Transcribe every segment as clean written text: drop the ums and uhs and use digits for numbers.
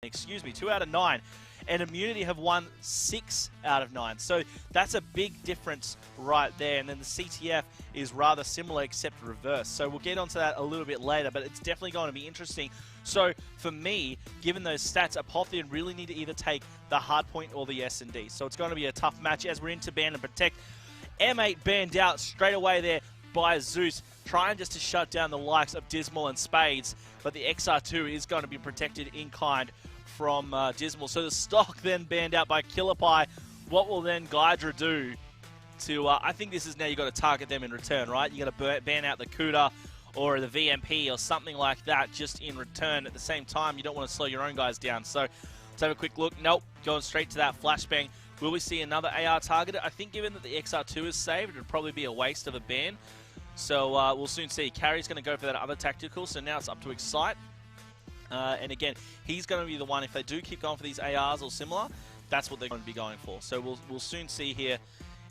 excuse me, 2 out of 9, and Immunity have won 6 out of 9. So that's a big difference right there. And then the CTF is rather similar except reverse. So we'll get onto that a little bit later, but it's definitely going to be interesting. So for me, given those stats, Apotheon really need to either take the hardpoint or the S&D. So it's going to be a tough match as we're into ban and protect. M8 banned out straight away there by Zeus, trying just to shut down the likes of Dismal and Spades, but the XR2 is going to be protected in kind from Dismal. So the stock then banned out by Killerpie. What will then Gydra do to, I think this is now you've got to target them in return, right? You've got to ban out the Kuda or the VMP or something like that just in return. At the same time, you don't want to slow your own guys down. So let's have a quick look. Nope, going straight to that flashbang. Will we see another AR targeted? I think given that the XR2 is saved, it would probably be a waste of a ban. So we'll soon see. Carry's going to go for that other tactical, so now it's up to Excite. And again, he's going to be the one, if they do keep going for these ARs or similar, that's what they're going to be going for. So we'll soon see here.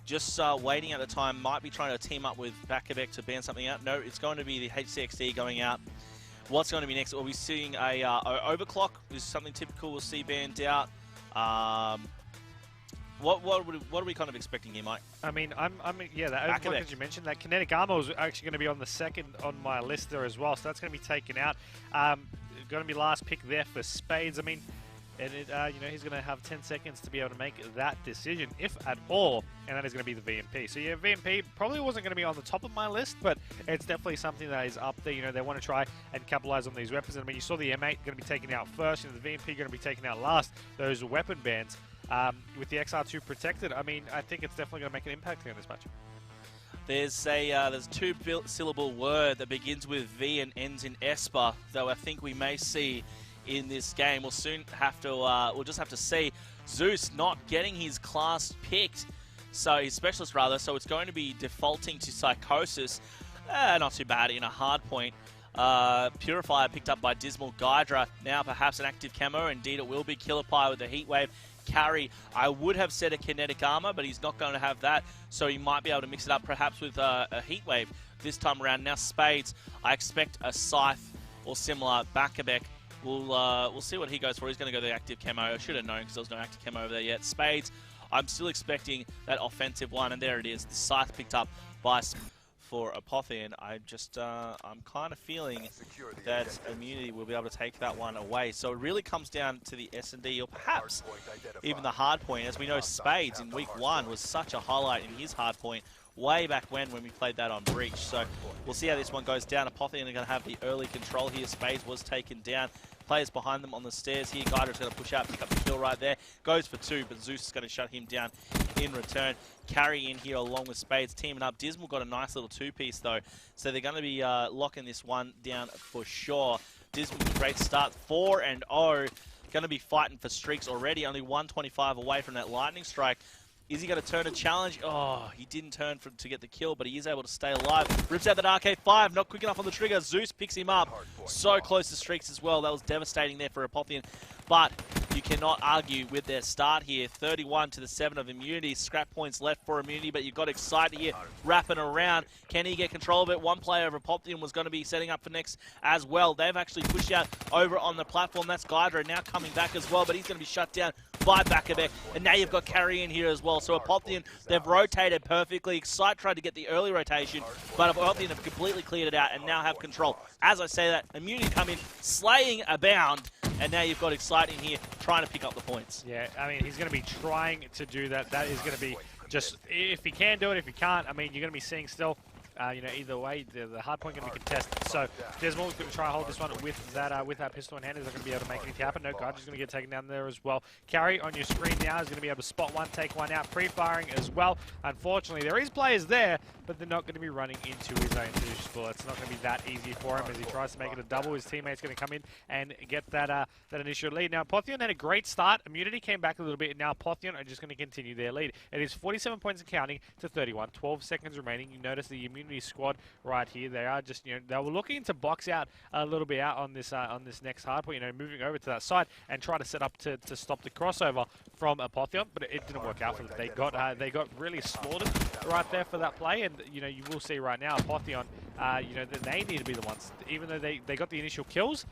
Just waiting at the time, might be trying to team up with Bakabek to ban something out. No, it's going to be the HCXD going out. What's going to be next? We'll be seeing a overclock. This is something typical we'll see banned out. What are we kind of expecting here, Mike? I mean, yeah, that overclock that you mentioned, that kinetic armor was actually going to be on the second on my list there as well, so that's going to be taken out. Going to be last pick there for Spades. I mean, and it, you know, he's going to have 10 seconds to be able to make that decision, if at all, and that is going to be the VMP. So yeah, VMP probably wasn't going to be on the top of my list, but it's definitely something that is up there. You know, they want to try and capitalize on these weapons. And I mean, you saw the M8 going to be taken out first, and the VMP going to be taken out last. Those weapon bans. With the XR2 protected, I mean, I think it's definitely going to make an impact here in this match. There's a two-syllable word that begins with V and ends in Esper, though I think we may see in this game. We'll soon have to, we'll just have to see. Zeus not getting his class picked, so his specialist rather, so it's going to be defaulting to Psychosis. Not too bad in a hard point. Purifier picked up by Dismal. Gydra now perhaps an active camo. Indeed, it will be Killerpie with the Heat Wave. Carry, I would have said a kinetic armor, but he's not going to have that, so he might be able to mix it up perhaps with a Heat Wave this time around. Now Spades, I expect a Scythe or similar. Bakabek, we'll see what he goes for. He's going to go the active camo. I should have known because there was no active camo over there yet. Spades, I'm still expecting that offensive one, and there it is. The Scythe picked up by for Apotheon. I'm kind of feeling that Immunity will be able to take that one away. So it really comes down to the S&D or perhaps even the hard point. As we know, Spades in week 1 was such a highlight in his hard point way back when we played that on Breach. So we'll see how this one goes down. Apotheon are going to have the early control here. Spades was taken down. Players behind them on the stairs here. Gydra's going to push out, pick up the kill right there. Goes for 2, but Zeus is going to shut him down in return. Carry in here along with Spades, teaming up. Dismal got a nice little 2-piece though, so they're going to be locking this one down for sure. Dismal with a great start, 4-0. Going to be fighting for streaks already, only 125 away from that lightning strike. Is he going to turn a challenge? Oh, he didn't turn to get the kill, but he is able to stay alive. Rips out that RK5, not quick enough on the trigger. Zeus picks him up. So close to streaks as well. That was devastating there for Apotheon. But you cannot argue with their start here. 31 to the 7 of Immunity. Scrap points left for Immunity, but you've got Excite here wrapping around. Can he get control of it? One player of Apotheon was going to be setting up for next as well. They've actually pushed out over on the platform. That's Gydra now coming back as well, but he's going to be shut down by Bakabek. And now you've got Carry in here as well. So Apotheon, they've rotated perfectly. Excite tried to get the early rotation, but Apotheon have completely cleared it out and now have control. As I say that, Immunity come in, slaying Abound, and now you've got Excite in here trying to pick up the points. Yeah, I mean, he's going to be trying to do that. That is going to be just, if he can do it, if he can't, I mean, you're going to be seeing still, you know, either way, the hard point going to be contested. So Dismal's going to try and hold this one with that pistol in hand. Is not going to be able to make anything happen. No, Gydra's going to get taken down there as well. Carry on your screen now is going to be able to spot one, take one out, pre-firing as well. Unfortunately, there is players there, but they're not going to be running into his own score. It's not going to be that easy for him as he tries to make it a double. His teammate's going to come in and get that initial lead. Now, Apotheon had a great start. Immunity came back a little bit, and now Apotheon are just going to continue their lead. It is 47 points and counting to 31. 12 seconds remaining. You notice the Immunity squad right here. They are just, you know, they were looking to box out a little bit out on this next hard point, you know, moving over to that side and try to set up to stop the crossover from Apotheon, but it didn't work out for them. They got really slaughtered right there for that play, and you know, you will see right now Apotheon, you know, they need to be the ones, even though they got the initial kills.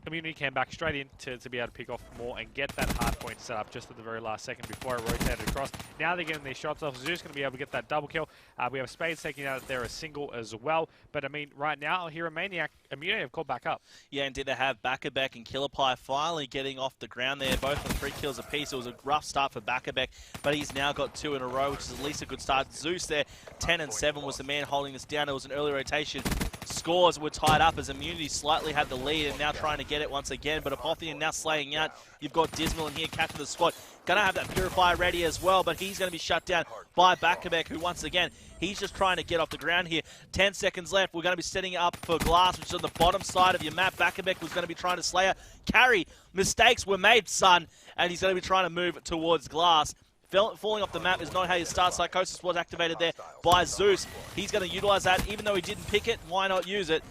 Immunity came back straight in to be able to pick off more and get that hard point set up just at the very last second before it rotated across. Now they're getting these shots off. Zeus going to be able to get that double kill. We have Spades taking out there a single as well. But I mean, right now, here Maniac, Immunity have called back up. Yeah, indeed they have. Bakabek and Killer Pie finally getting off the ground there, both on 3 kills apiece. It was a rough start for Bakabek, but he's now got 2 in a row, which is at least a good start. Zeus there, 10 and 7 was the man holding this down. It was an early rotation. Scores were tied up as Immunity slightly had the lead and now trying to get it once again, but Apotheon now slaying out. You've got Dismal in here, captain the squad. Gonna have that Purifier ready as well, but he's gonna be shut down by Bakabek, who once again, he's just trying to get off the ground here. 10 seconds left. We're gonna be setting it up for Glass, which is on the bottom side of your map. Bakabek was gonna be trying to slay her. Carry, mistakes were made, son, and he's gonna be trying to move towards Glass. Falling off the map is not how you start. Psychosis was activated there by Zeus. He's going to utilize that, even though he didn't pick it. Why not use it?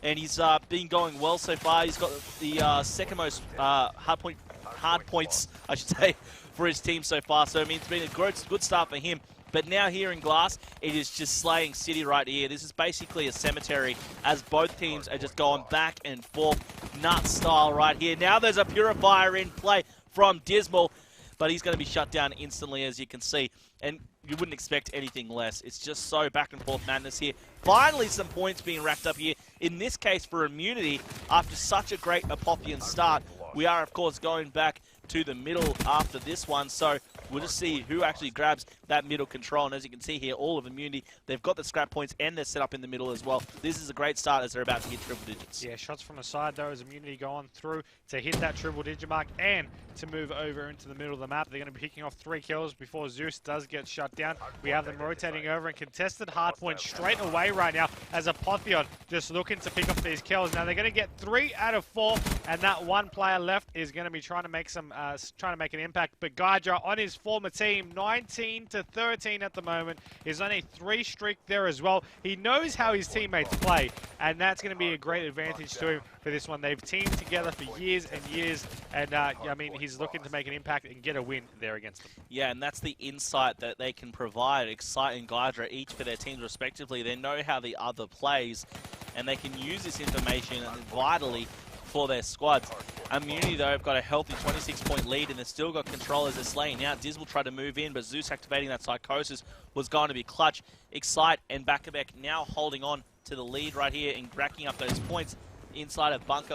And he's been going well so far. He's got the second most hard points, I should say, for his team so far. So I mean, it's been a good start for him. But now here in Glass, it is just slaying City right here. This is basically a cemetery as both teams are just going back and forth, nut style right here. Now there's a Purifier in play from Dismal, but he's going to be shut down instantly, as you can see. And you wouldn't expect anything less. It's just so back and forth madness here. Finally, some points being racked up here. In this case, for Immunity, after such a great Apotheon start, we are, of course, going back to the middle after this one. So we'll just see who actually grabs that middle control. And as you can see here, all of Immunity, they've got the scrap points and they're set up in the middle as well. This is a great start as they're about to hit triple digits. Yeah, shots from the side though, as Immunity go on through to hit that triple digit mark and to move over into the middle of the map. They're going to be picking off 3 kills before Zeus does get shut down. We have them rotating over and contested hardpoint straight away right now as Apotheon just looking to pick up these kills. Now they're going to get 3 out of 4, and that one player left is going to be trying to make some an impact. But Gaidra on his former team, 19-13 at the moment. He's on a 3 streak there as well. He knows how his teammates play, and that's going to be a great advantage to him for this one. They've teamed together for years and years, and I mean, he's looking to make an impact and get a win there against them. Yeah, and that's the insight that they can provide, Excite and Gaidra, each for their teams respectively. They know how the other plays, and they can use this information vitally for their squads. Immunity, though, have got a healthy 26-point lead, and they've still got control as they're slaying out. Dismal tried to move in, but Zeus activating that Psychosis was going to be clutch. Excite and Bakabek now holding on to the lead right here and racking up those points. Inside of bunks,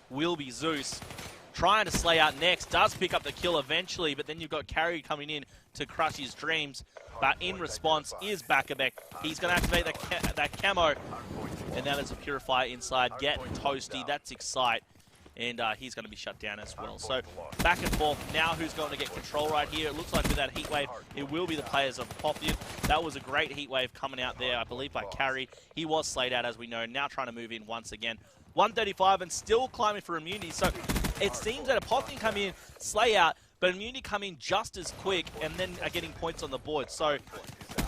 will be Zeus. Trying to slay out next, does pick up the kill eventually, but then you've got Carry coming in to crush his dreams. But in response is Bakabek. He's going to activate that camo. And now there's a Purifier inside. Get toasty. That's Excite. And he's going to be shut down as well. So back and forth. Now who's going to get control right here? It looks like with that heat wave, it will be the players of Apotheon. That was a great heat wave coming out there, I believe, by Carry. He was slayed out, as we know. Now trying to move in once again. 135 and still climbing for Immunity. So it seems that Apotheon come in, slay out, but Immunity come in just as quick and then are getting points on the board. So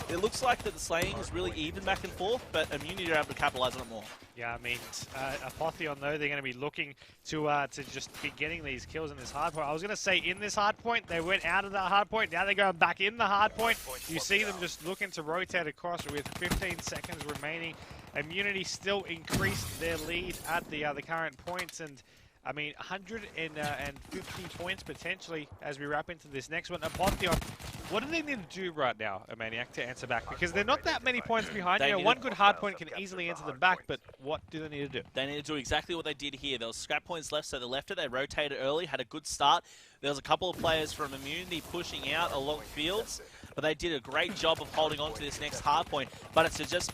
it looks like that the slaying is really even back and forth, but Immunity are able to capitalize on it more. Yeah, I mean, Apotheon, though, they're going to be looking to just be getting these kills in this hard point. I was going to say in this hard point, they went out of that hard point. Now they're going back in the hard point. You see them just looking to rotate across with 15 seconds remaining. Immunity still increased their lead at the current points, and I mean, 150 points potentially as we wrap into this next one. Apotheon, what do they need to do right now, Maniac, to answer back? Because they're not that many points behind. You know, one good hard point can easily answer them back, but what do they need to do? They need to do exactly what they did here. There was scrap points left, so they left it. They rotated early, had a good start. There was a couple of players from Immunity pushing out along fields, but they did a great job of holding on to this next hard point. But it's just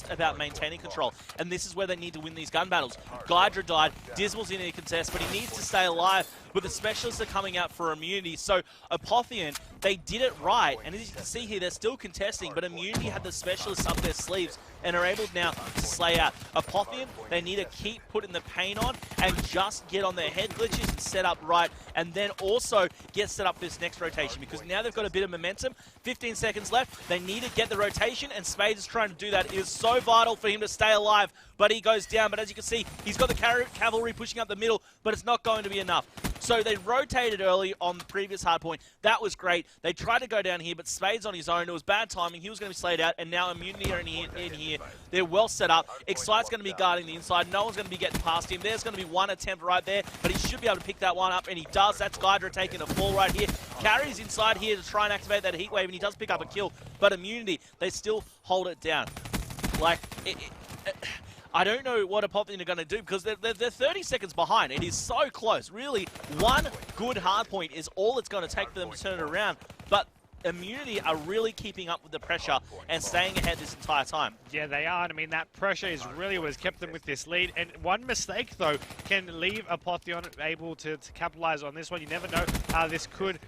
about maintaining control. And this is where they need to win these gun battles. Gaidra died, Dismal's in a contest, but he needs to stay alive. But the specialists are coming out for Immunity. So Apotheon, they did it right. And as you can see here, they're still contesting, but Immunity had the specialists up their sleeves and are able now to slay out. Apotheon, they need to keep putting the pain on and just get on their head glitches and set up right, and then also get set up this next rotation, because now they've got a bit of momentum. 15 seconds left. They need to get the rotation, and Spades is trying to do that. It is so vital for him to stay alive, but he goes down. But as you can see, he's got the cavalry pushing up the middle, but it's not going to be enough. So they rotated early on the previous hardpoint. That was great. They tried to go down here, but Spades on his own. It was bad timing. He was going to be slayed out, and now Immunity are in here. They're well set up. Excite's going to be guarding the inside. No one's going to be getting past him. There's going to be one attempt right there, but he should be able to pick that one up, and he does. That's Gydra taking a fall right here. Carries inside here to try and activate that heat wave, and he does pick up a kill, but Immunity, they still hold it down. Like, I don't know what Apotheon are going to do because they're 30 seconds behind. It is so close. Really, one good hardpoint is all it's going to take for them to turn it around. But Immunity are really keeping up with the pressure and staying ahead this entire time. Yeah, they are. I mean, that pressure is really what has kept them with this lead. And one mistake, though, can leave Apotheon able to capitalize on this one. You never know how this could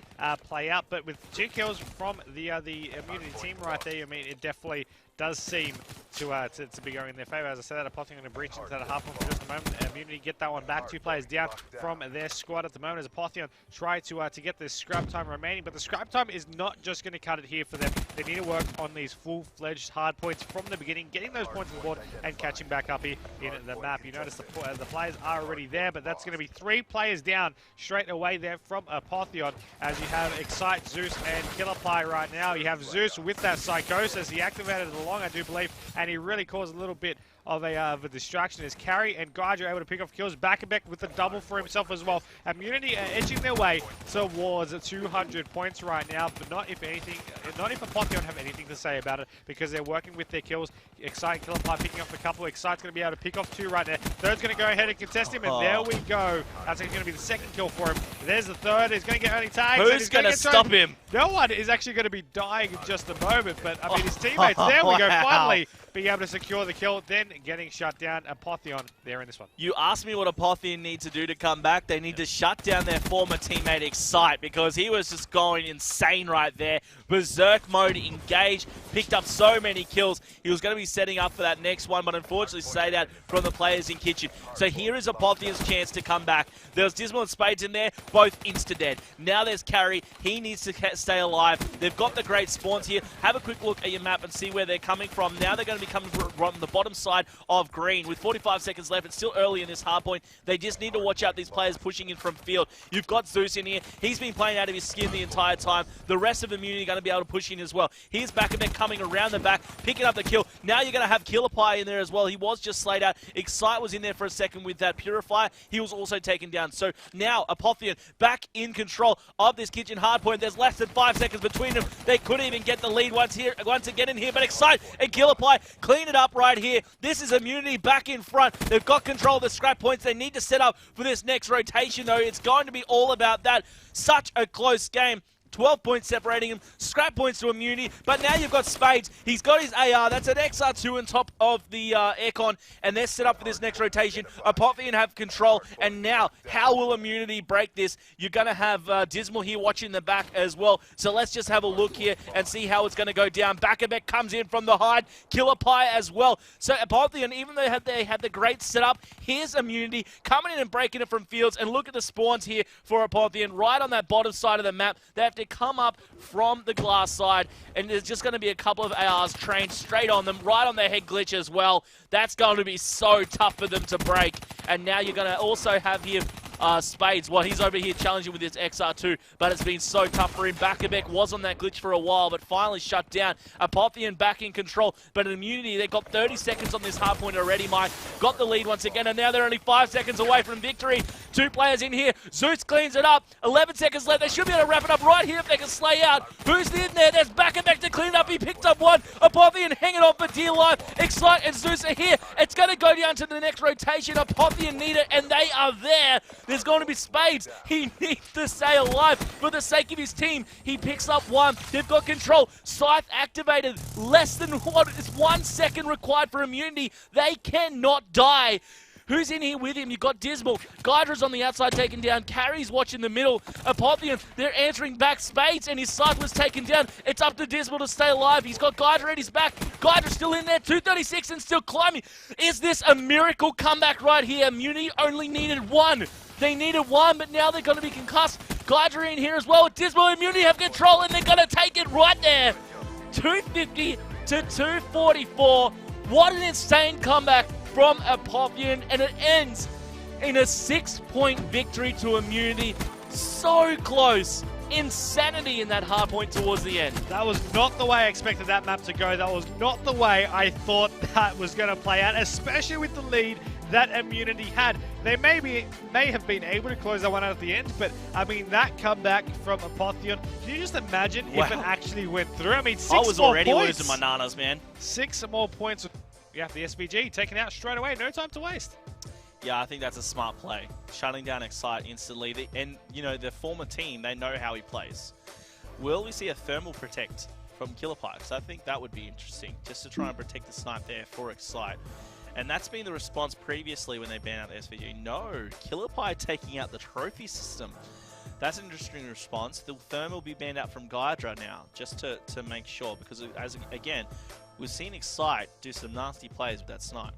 play out. But with 2 kills from the Immunity team right there, I mean, it definitely does seem to be going in their favor. As I said, Apotheon going to breach into that half for just a moment. Immunity get that one back. 2 players down from their squad at the moment as Apotheon try to get this scrap time remaining. But the scrap time is not just going to cut it here for them. They need to work on these full-fledged hard points from the beginning, getting those points on the board and catching back up here in the map. You notice the players are already there, but that's going to be 3 players down straight away there from Apotheon as you have Excite, Zeus, and Killerpie right now. You have Zeus with that Psychosis. He activated it along, I do believe, and he really caused a little bit of a distraction as Carry and Gydra able to pick off kills. Back with the double for himself as well. Immunity edging their way towards 200 points right now, but not if Apotheon have anything to say about it because they're working with their kills. Excite, Killerpie picking off a couple. Excite's going to be able to pick off 2 right there. Third's going to go ahead and contest him, and there we go. That's going to be the 2nd kill for him. There's the 3rd. He's going to get early tags. Who's going to stop him? No one is actually going to be dying in just a moment, but I mean, his teammates, there we go, finally being able to secure the kill, then getting shut down. Apotheon there in this one. You asked me what Apotheon need to do to come back. They need to shut down their former teammate Excite because he was just going insane right there. Berserk mode engaged, picked up so many kills. He was going to be setting up for that next one, but unfortunately stayed out from the players in kitchen. So here is Apotheon's chance to come back. There's Dismal and Spades in there, both insta-dead. Now there's Carry. He needs to stay alive. They've got the great spawns here. Have a quick look at your map and see where they're coming from. Now they're going to be coming from the bottom side of green with 45 seconds left. It's still early in this hardpoint. They just need to watch out these players pushing in from field. You've got Zeus in here. He's been playing out of his skin the entire time. The rest of Immunity are going to be able to push in as well. Here's Backabek coming around the back, picking up the kill. Now you're going to have Killerpie in there as well. He was just slayed out. Excite was in there for a second with that Purifier. He was also taken down. So now Apotheon back in control of this kitchen hardpoint. There's less than 5 seconds between them. They could even get the lead once again in here, but Excite and Killerpie clean it up right here. This is Immunity back in front. They've got control of the scrap points. They need to set up for this next rotation, though. It's going to be all about that. Such a close game. 12 points separating him, scrap points to Immunity, but now you've got Spades. He's got his AR, that's an XR2 on top of the aircon, and they're set up for this next rotation. Apotheon have control, and now, how will Immunity break this? You're going to have Dismal here watching the back as well, so let's just have a look here and see how it's going to go down. Backabek comes in from the hide, Killerpie as well. So Apotheon, even though they had the great setup, here's Immunity coming in and breaking it from fields, and look at the spawns here for Apotheon, right on that bottom side of the map. They have to come up from the glass side, and there's just going to be a couple of ARs trained straight on them, right on their head glitch as well. That's going to be so tough for them to break. And now you're going to also have here Spades. Well, he's over here challenging with his XR2, but it's been so tough for him. Backabek was on that glitch for a while, but finally shut down. Apotheon back in control, but in Immunity, they've got 30 seconds on this hardpoint already, Mike. Got the lead once again, and now they're only 5 seconds away from victory. 2 players in here. Zeus cleans it up. 11 seconds left. They should be able to wrap it up right here if they can slay out. Who's in there? There's Backabek to clean it up. He picked up one. Apotheon hanging on for dear life. Excite and Zeus are here. It's going to go down to the next rotation. Apotheon need it, and they are there. There's going to be Spades. He needs to stay alive for the sake of his team. He picks up one. They've got control. Scythe activated. Less than what is 1 second required for Immunity. They cannot die. Who's in here with him? You've got Dismal. Gydra's on the outside taken down. Carry's watching the middle. Apotheon, they're answering back. Spades and his scythe was taken down. It's up to Dismal to stay alive. He's got Gydra at his back. Gydra's still in there. 236 and still climbing. Is this a miracle comeback right here? Immunity only needed one. They needed one, but now they're going to be concussed. Gydra in here as well. Dismal and Immunity have control, and they're going to take it right there. 250 to 244. What an insane comeback from Apotheon, and it ends in a 6-point victory to Immunity. So close. Insanity in that hard point towards the end. That was not the way I expected that map to go. That was not the way I thought that was going to play out, especially with the lead that Immunity had. They may have been able to close that one out at the end, but I mean, that comeback from Apotheon, can you just imagine if it actually went through? I mean, 6 more points. I was already losing my nanas, man. 6 more points. Yeah, the SVG taken out straight away. No time to waste. Yeah, I think that's a smart play. Shutting down Excite instantly. And, you know, the former team, they know how he plays. Will we see a thermal protect from Killer Pie? Because I think that would be interesting, just to try and protect the snipe there for Excite. And that's been the response previously when they banned out the SVG. No, Killer Pie taking out the trophy system. That's an interesting response. The thermal will be banned out from Gydra now, just to make sure. Because, again, we've seen Excite do some nasty plays with that snipe.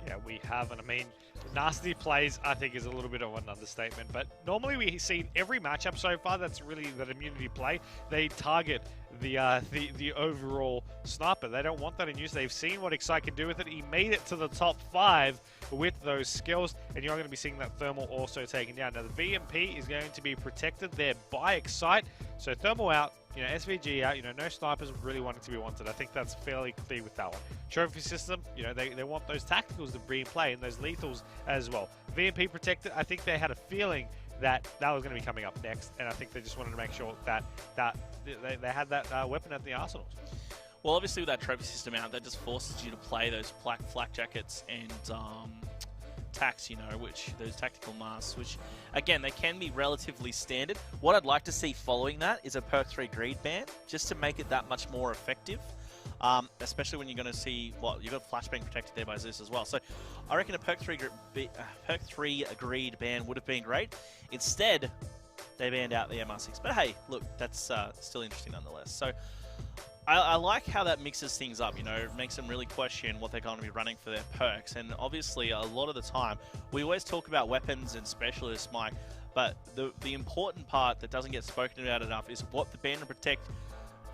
Yeah, we have, and I mean, nasty plays, I think, is a little bit of an understatement. But normally we see in every matchup so far that's really that Immunity play, they target the overall sniper. They don't want that in use. They've seen what Excite can do with it. He made it to the top 5 with those skills, and you're going to be seeing that thermal also taken down. Now, the VMP is going to be protected there by Excite. So thermal out, you know, SVG out, you know, no snipers really wanting to be wanted. I think that's fairly clear with that one. Trophy system, you know, they want those tacticals to be in play and those lethals as well. VMP protected, I think they had a feeling that was going to be coming up next, and I think they just wanted to make sure that they had that weapon at the arsenals. Well, obviously with that trophy system out, that just forces you to play those flak jackets and tax, you know, which those tactical masks, which again they can be relatively standard. What I'd like to see following that is a perk 3 greed ban, just to make it that much more effective. Especially when you're going to see, well, you've got flashbang protected there by Zeus as well. So I reckon a perk 3 greed ban would have been great. Instead, they banned out the MR6. But hey, look, that's still interesting nonetheless. So I like how that mixes things up, you know, it makes them really question what they're going to be running for their perks. And obviously, a lot of the time, we always talk about weapons and specialists, Mike, but the important part that doesn't get spoken about enough is what the ban and protect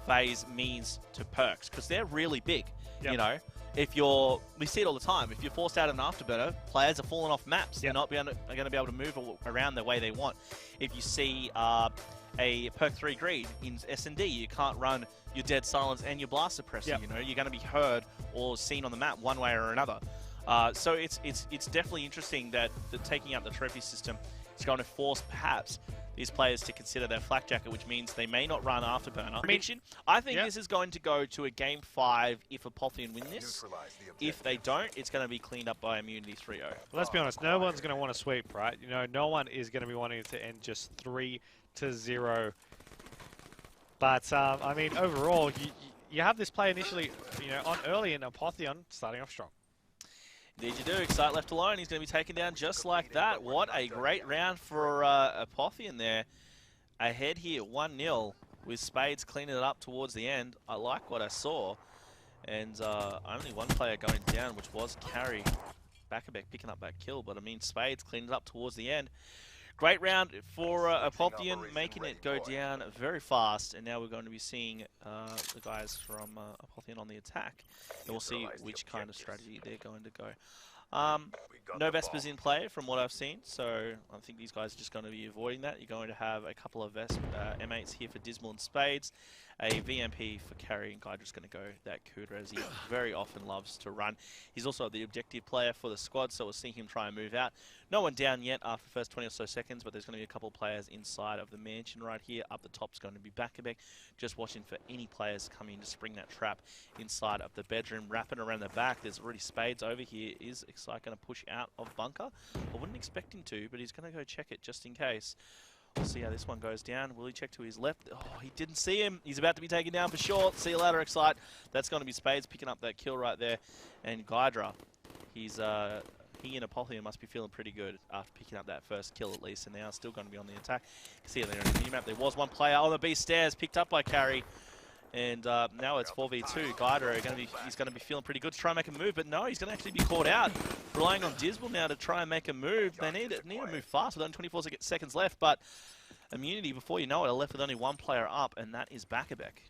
phase means to perks, because they're really big. Yep. You know, we see it all the time. If you're forced out an afterburner, players are falling off maps. Yep. They're not going to be able to move around the way they want. If you see a perk 3 greed in S&D, you can't run your dead silence and your blast suppressor. Yep. You know, you're going to be heard or seen on the map one way or another. So it's definitely interesting that taking out the trophy system is going to force perhaps these players to consider their flak jacket, which means they may not run afterburner. I think this is going to go to a game 5 if Apotheon win this. If they don't, it's going to be cleaned up by Immunity 3-0. Well, let's be honest, no one's going to want to sweep, right? You know, no one is going to be wanting it to end just 3-0. But, I mean, overall, you have this play initially, you know, on early in Apotheon starting off strong. Indeed you do. Excite left alone. He's going to be taken down just like that. What a great round for Apotheon there. Ahead here, 1-0, with Spades cleaning it up towards the end. I like what I saw. And only one player going down, which was Carry. Backerbeck picking up that kill, but I mean, Spades cleaning it up towards the end. Great round for Apotheon, making it go down very fast. And now we're going to be seeing the guys from Apotheon on the attack. And we'll see which kind of strategy they're going to go. No Vespers in play from what I've seen, so I think these guys are just going to be avoiding that. You're going to have a couple of M8s here for Dismal and Spades, a VMP for Carry, and Gydra's going to go that Kudra, as he very often loves to run. He's also the objective player for the squad, so we'll see him try and move out. No one down yet after the first 20 or so seconds, but there's going to be a couple of players inside of the mansion right here. Up the top's going to be Backerbeck, just watching for any players coming to spring that trap inside of the bedroom. Wrapping around the back, there's already Spades over here. Is Excite going to push out of bunker? I wouldn't expect him to, but he's going to go check it just in case. We'll see how this one goes down. Will he check to his left? Oh, he didn't see him. He's about to be taken down for sure. See you later, Excite. That's going to be Spades picking up that kill right there. And Gydra, he and Apotheon must be feeling pretty good after picking up that first kill at least, and they are still going to be on the attack. You can see there on the minimap, there was one player on the B stairs picked up by Carry. And now it's 4v2. Gydra, he's going to be feeling pretty good to try and make a move, but no, he's going to actually be caught out. Relying on Dismal now to try and make a move. They need to move fast with only 24 seconds left, but Immunity, before you know it, are left with only one player up, and that is Backerbeck.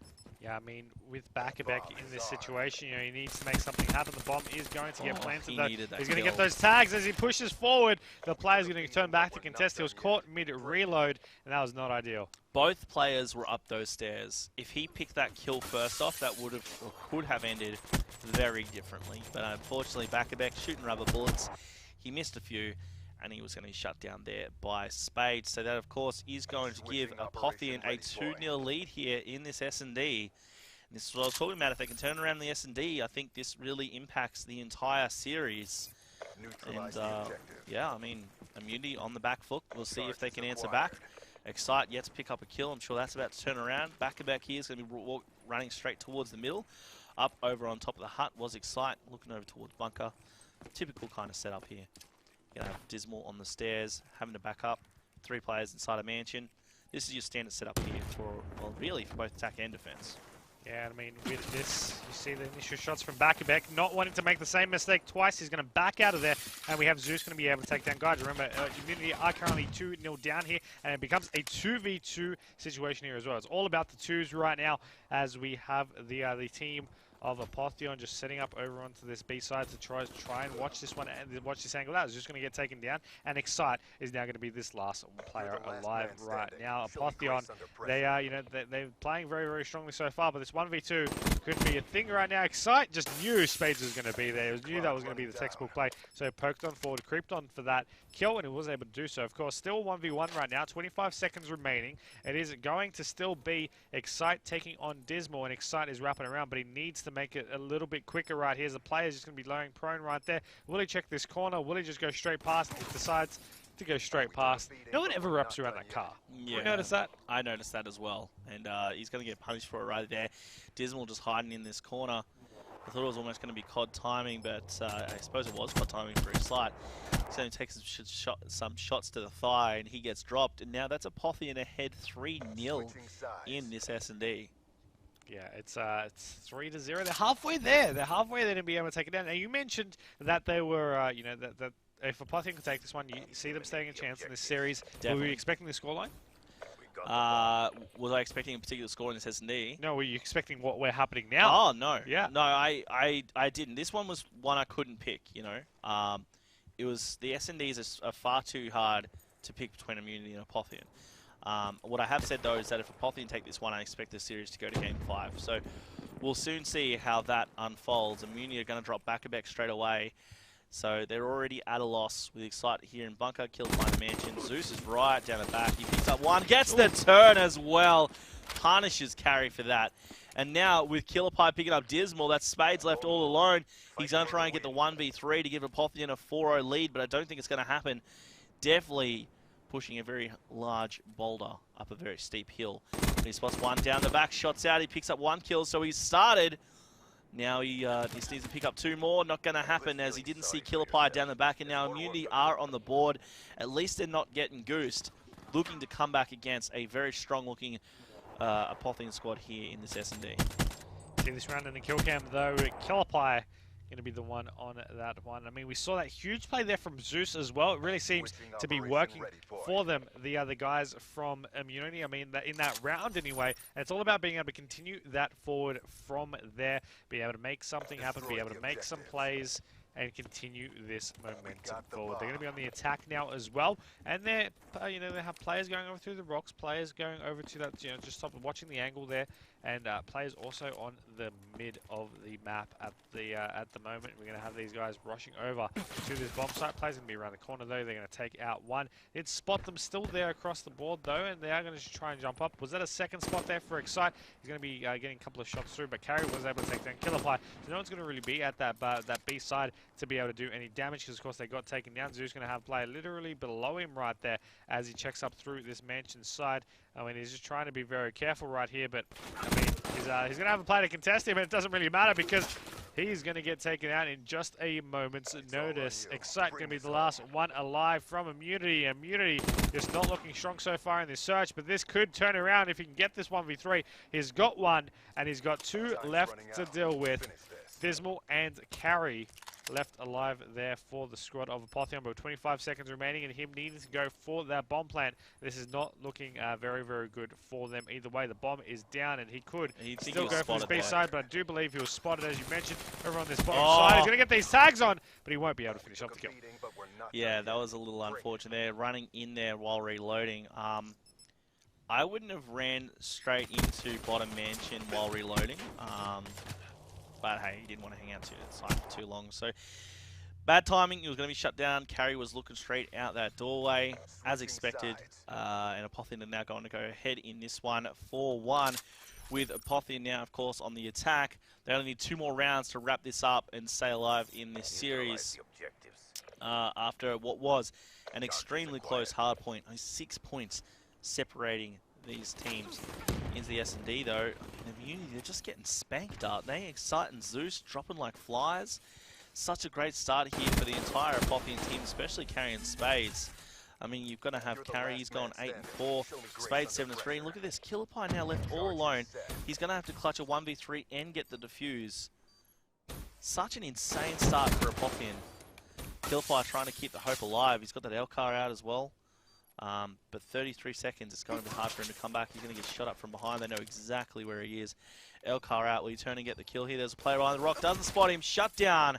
Yeah, I mean, with Bakabek in this situation, you know, he needs to make something happen. The bomb is going to get planted, though. He's going to get those tags as he pushes forward. The player's going to turn back to contest. He was caught mid-reload, and that was not ideal. Both players were up those stairs. If he picked that kill first off, that would have or could have ended very differently. But unfortunately, Bakabek shooting rubber bullets. He missed a few, and he was going to be shut down there by Spade. So that, of course, is going to give Apotheon a 2-0 lead here in this S&D. And this is what I was talking about. If they can turn around the S&D, I think this really impacts the entire series. And, yeah, I mean, Immunity on the back foot. We'll see if they can answer back. Excite yet to pick up a kill. I'm sure that's about to turn around. Bakabek here is going to be running straight towards the middle. Up over on top of the hut was Excite, looking over towards bunker. Typical kind of setup here. Gonna have Dismal on the stairs, having to back up. 3 players inside a mansion. This is your standard setup here for, well, really for both attack and defense. Yeah, I mean, with this, you see the initial shots from Bakabek, not wanting to make the same mistake twice. He's going to back out of there, and we have Zeus going to be able to take down guys. Remember, Immunity are currently 2-0 down here, and it becomes a 2v2 situation here as well. It's all about the twos right now, as we have the team of Apotheon just setting up over onto this B side to try and watch this one and watch this angle out. It's just going to get taken down, and Excite is now going to be this last player alive right now. Apotheon, they are, you know, they're playing very, very strongly so far, but this 1v2 could be a thing right now. Excite just knew Spades was going to be there. He knew that was going to be the textbook play, so poked on forward, creeped on for that kill, and he was able to do so. Of course, still 1v1 right now, 25 seconds remaining. It is going to still be Excite taking on Dismal, and Excite is wrapping around, but he needs to make it a little bit quicker right here. The player's just going to be lying prone right there. Will he check this corner? Will he just go straight past? He decides to go straight past. No one ever wraps around that car. Yeah, you notice that? I noticed that as well. And he's going to get punished for it right there. Dismal just hiding in this corner. I thought it was almost going to be COD timing, but I suppose it was COD timing for Excite. He's going to take some shots to the thigh, and he gets dropped. And now that's Apotheon ahead 3-0 in this S&D. Yeah, it's 3-0. They're halfway there. They're halfway there to be able to take it down. Now, you mentioned that they were, you know, that if Apotheon could take this one, you see them staying a chance in this series. Definitely. Were you expecting the scoreline? Was I expecting a particular score in this S&D? No, were you expecting what we're happening now? Oh, no. Yeah. No, I didn't. This one was one I couldn't pick, you know. It was, the S&Ds are far too hard to pick between Immunity and Apotheon. What I have said, though, is that if Apotheon take this one, I expect the series to go to Game 5. So we'll soon see how that unfolds. Immunity are going to drop Bakabek straight away. So they're already at a loss with Excite here in bunker. Killed by the mansion. Zeus is right down the back. He picks up one. Gets the turn as well. Punishes carry for that. And now with Killer Pie picking up Dismal, that's Spades left all alone. He's going to try and get the 1v3 to give Apotheon a 4-0 lead, but I don't think it's going to happen. Definitely pushing a very large boulder up a very steep hill. He spots one down the back, shots out, he picks up 1 kill, so he's started. Now he just needs to pick up 2 more. Not going to happen as he didn't see Killer Pie down the back, and now Immunity are on the board. At least they're not getting goosed. Looking to come back against a very strong-looking Apotheon squad here in this S&D. See this round in the kill cam, though. Killer Pie going to be the one on that one. I mean, we saw that huge play there from Zeus as well. It really seems to be working for them, the other guys from Immunity. I mean, in that round anyway. And it's all about being able to continue that forward from there, be able to make something happen, be able to make some plays, and continue this momentum forward. They're going to be on the attack now as well, and they're, you know, they have players going over through the rocks, players going over to that, you know, just stop watching the angle there, and players also on the mid of the map at the moment. We're going to have these guys rushing over to this bomb site. Players going to be around the corner though. They're going to take out one. Did spot them still there across the board though, and they are going to try and jump up. Was that a second spot there for Excite? He's going to be getting a couple of shots through, but Carry was able to take down Killer Pie. So no one's going to really be at that B side to be able to do any damage, because of course they got taken down. Zeus going to have player literally below him right there as he checks up through this mansion side. I mean, he's just trying to be very careful right here, but I mean, he's going to have a player to contest him, and it doesn't really matter because he's going to get taken out in just a moment's notice. Excite going to be the last one alive from Immunity. Immunity just not looking strong so far in this search, but this could turn around if he can get this 1v3. He's got one, and he's got 2 left to deal with. Dismal and Carry left alive there for the squad of Apotheon, but 25 seconds remaining and him needing to go for that bomb plant. This is not looking very, very good for them either way. The bomb is down and he could still go for his B side, but I do believe he was spotted, as you mentioned, over on this bottom side. He's going to get these tags on, but he won't be able to finish off the kill. Yeah, that was a little unfortunate there, running in there while reloading. I wouldn't have ran straight into bottom mansion while reloading. But hey, he didn't want to hang out too long. So bad timing. He was going to be shut down. Carry was looking straight out that doorway, as expected. And Apotheon are now going to go ahead in this one, 4-1. With Apotheon now, of course, on the attack. They only need 2 more rounds to wrap this up and stay alive in this series. After what was an extremely close hard point. Only 6 points separating these teams. Into the S&D though, the Immunity, they're just getting spanked, aren't they? Excite and Zeus dropping like flies. Such a great start here for the entire Apotheon team, especially carrying Spades. I mean, you've got to have Carry, he's gone 8-4, Spades 7-3. Look at this, Killerpie now left all alone. He's going to have to clutch a 1v3 and get the defuse. Such an insane start for Apotheon. Killerpie trying to keep the hope alive. He's got that Elcar out as well. But 33 seconds, it's going to be hard for him to come back. He's going to get shot up from behind. They know exactly where he is. Elcar out. Will he turn and get the kill here? There's a player behind the rock. Doesn't spot him. Shut down.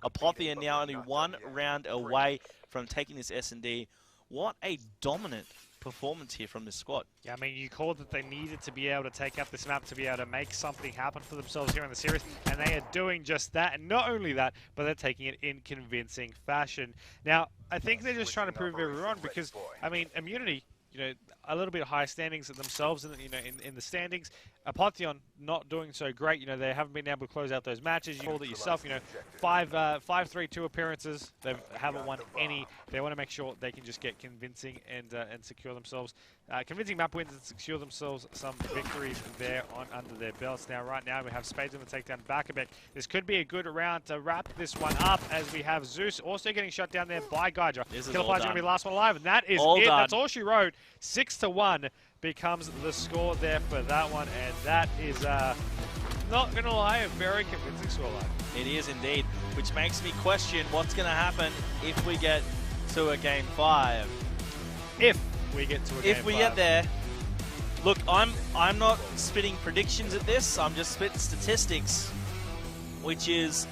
Apotheon now only 1 round away from taking this S&D. What a dominant performance here from this squad. Yeah, I mean, you called that they needed to be able to take up this map to be able to make something happen for themselves here in the series, and they are doing just that. And not only that, but they're taking it in convincing fashion. Now, I think they're just trying to prove everyone because, I mean, Immunity, you know, a little bit higher standings themselves, in the standings. Apotheon not doing so great. You know, they haven't been able to close out those matches. You called it yourself. You know, 5-3-2 appearances. They haven't won any. They want to make sure they can just get convincing and secure themselves convincing map wins and secure themselves some victories there under their belts. Now, right now, we have Spades on the takedown back a bit. This could be a good round to wrap this one up as we have Zeus also getting shut down there by Gaidra. Killerpie's going to be the last one alive, and that is it. That's all she wrote. 6-1 becomes the score there for that one, and that is, not going to lie, a very convincing scoreline. It is indeed, which makes me question what's going to happen if we get to a Game 5. If we get to a Game 5. If we get there. Look, I'm not spitting predictions at this, I'm just spitting statistics, which is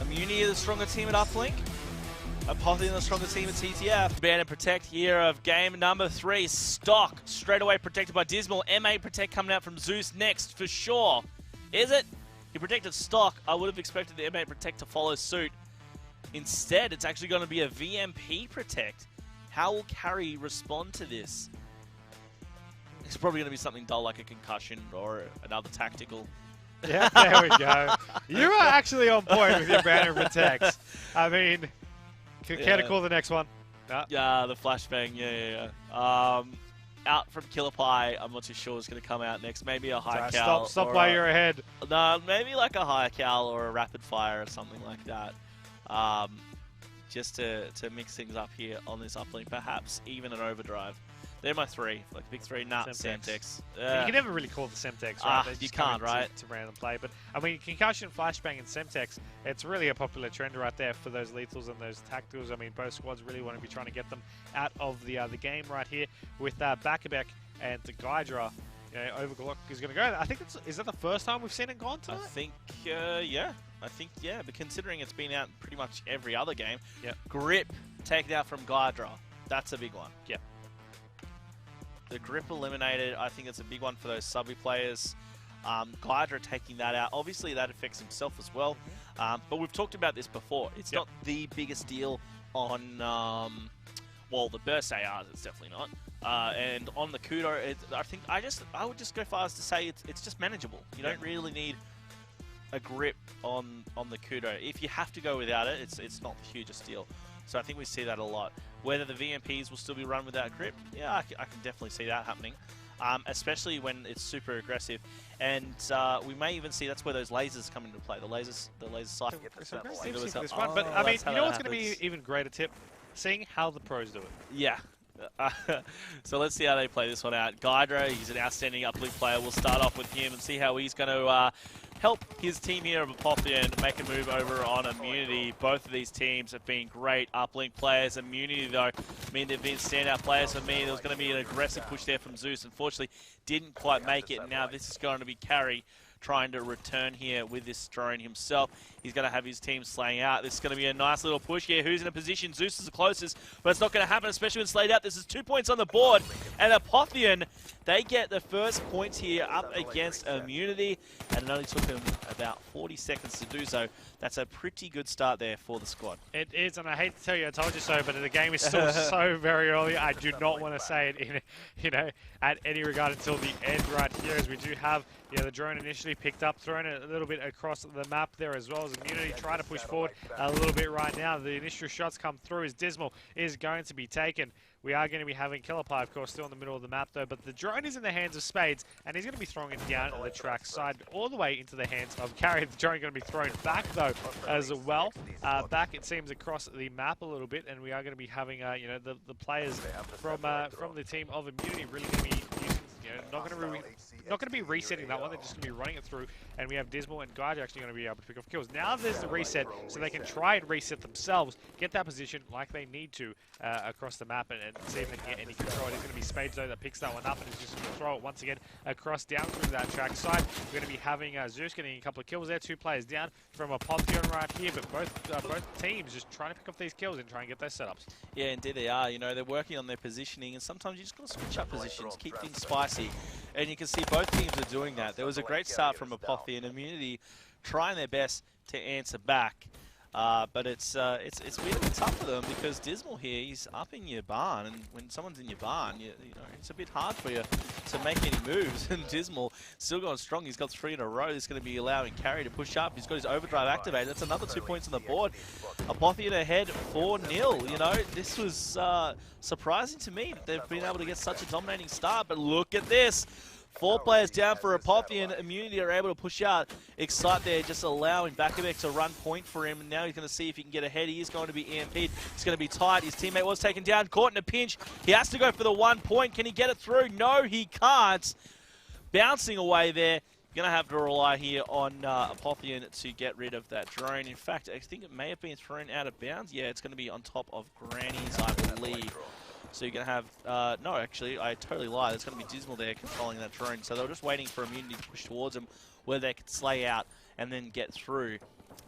Immunity the stronger team at Uplink, Apotheon the stronger team at TTF. Ban and Protect here of game number 3. Stock straight away protected by Dismal. M8 Protect coming out from Zeus next for sure. Is it? He protected Stock. I would have expected the M8 Protect to follow suit. Instead, it's actually going to be a VMP Protect. How will Carry respond to this? It's probably going to be something dull like a concussion or another tactical. Yeah, there we go. You are actually on point with your Ban and Protects. I mean, care to call the next one? No. Yeah, the flashbang. Yeah. Out from Killerpie, I'm not too sure is going to come out next. Maybe a high cal. Stop while you're ahead. No, maybe like a high cal or a rapid fire or something like that. Just to mix things up here on this uplink. Perhaps even an overdrive. They're my 3, like big 3. Nah, Semtex. You can never really call the Semtex, right? You can't, right? To random play, but I mean, concussion, flashbang, and Semtex. It's really a popular trend right there for those lethals and those tacticals. I mean, both squads really want to be trying to get them out of the game right here with Bakabek and the Gaidra. You know, Overclock is going to go. I think is that the first time we've seen it gone tonight? I think, yeah. I think, yeah. But considering it's been out in pretty much every other game, Grip taken out from Gaidra. That's a big one. Yep. The Grip eliminated, I think it's a big one for those subby players. Gaidra taking that out. Obviously, that affects himself as well. But we've talked about this before. It's not the biggest deal on, well, the Burst ARs, it's definitely not. And on the Kudo, I would just go far as to say it's just manageable. You don't really need a Grip on the Kudo. If you have to go without it, it's not the hugest deal. So I think we see that a lot. Whether the VMPs will still be run without Grip, yeah, I can definitely see that happening. Especially when it's super aggressive. And we may even see that's where those lasers come into play. The laser sight. But I mean, you know what's going to be even greater tip? Seeing how the pros do it. Yeah. So let's see how they play this one out. Gaidra, he's an outstanding uplink player. We'll start off with him and see how he's going to help his team here of Apotheon make a move over on Immunity. Both of these teams have been great uplink players. Immunity, though, I mean, they've been standout players for me. There was going to be an aggressive push there from Zeus. Unfortunately, didn't quite make it. And now this is going to be Carry trying to return here with this drone himself. He's going to have his team slaying out. This is going to be a nice little push here. Who's in a position? Zeus is the closest, but it's not going to happen, especially when slayed out. This is 2 points on the board, and Apotheon, they get the first points here up against Immunity, and it only took them about 40 seconds to do so. That's a pretty good start there for the squad. It is, and I hate to tell you, I told you so, but the game is still so very early. I do not want to say it in, you know, at any regard until the end right here, as we do have, yeah, the drone initially picked up, thrown it a little bit across the map there, as well as Immunity trying to push forward a little bit right now. The initial shots come through as Dismal is going to be taken. We are going to be having Killerpie, of course, still in the middle of the map, though, but the drone is in the hands of Spades, and he's going to be throwing it down the track side, all the way into the hands of Carry. The drone going to be thrown back, though, as well. Back, it seems, across the map a little bit, and we are going to be having, you know, the players from the team of Immunity really going to be using, you know, not going to be resetting that one. They're just going to be running it through, and we have Dismal and Guard actually going to be able to pick off kills. Now there's the reset, so they can try and reset themselves, get that position like they need to across the map, and see if they can get any control. It's going to be Spades, though, that picks that one up, and is just going to throw it once again across down through that track side. We're going to be having Zeus getting a couple of kills there, 2 players down from Apotheon right here, but both teams just trying to pick up these kills and try and get those setups. Yeah, indeed they are. You know, they're working on their positioning, and sometimes you just got to switch up positions, keep things spicy. And you can see both teams are doing that. There was a great start from Apotheon. Immunity trying their best to answer back. But it's been a bit tough for them because Dismal here, he's up in your barn, and when someone's in your barn, you know, it's a bit hard for you to make any moves. And Dismal still going strong. He's got 3 in a row. He's going to be allowing Carry to push up. He's got his overdrive activated. That's another 2 points on the board. Apotheon ahead 4-0. You know, this was surprising to me that they've been able to get such a dominating start. But look at this. 4 players down for Apotheon. Immunity are able to push out. Excite there, just allowing Bakabek to run point for him. And now he's going to see if he can get ahead. He is going to be EMP'd. It's going to be tight. His teammate was taken down, caught in a pinch. He has to go for the 1 point. Can he get it through? No, he can't. Bouncing away there. Going to have to rely here on Apotheon to get rid of that drone. In fact, I think it may have been thrown out of bounds. Yeah, it's going to be on top of Granny's, I believe. So you're going to have, no, actually, I totally lied. There's going to be Dismal there controlling that drone. So they were just waiting for Immunity to push towards them where they could slay out and then get through.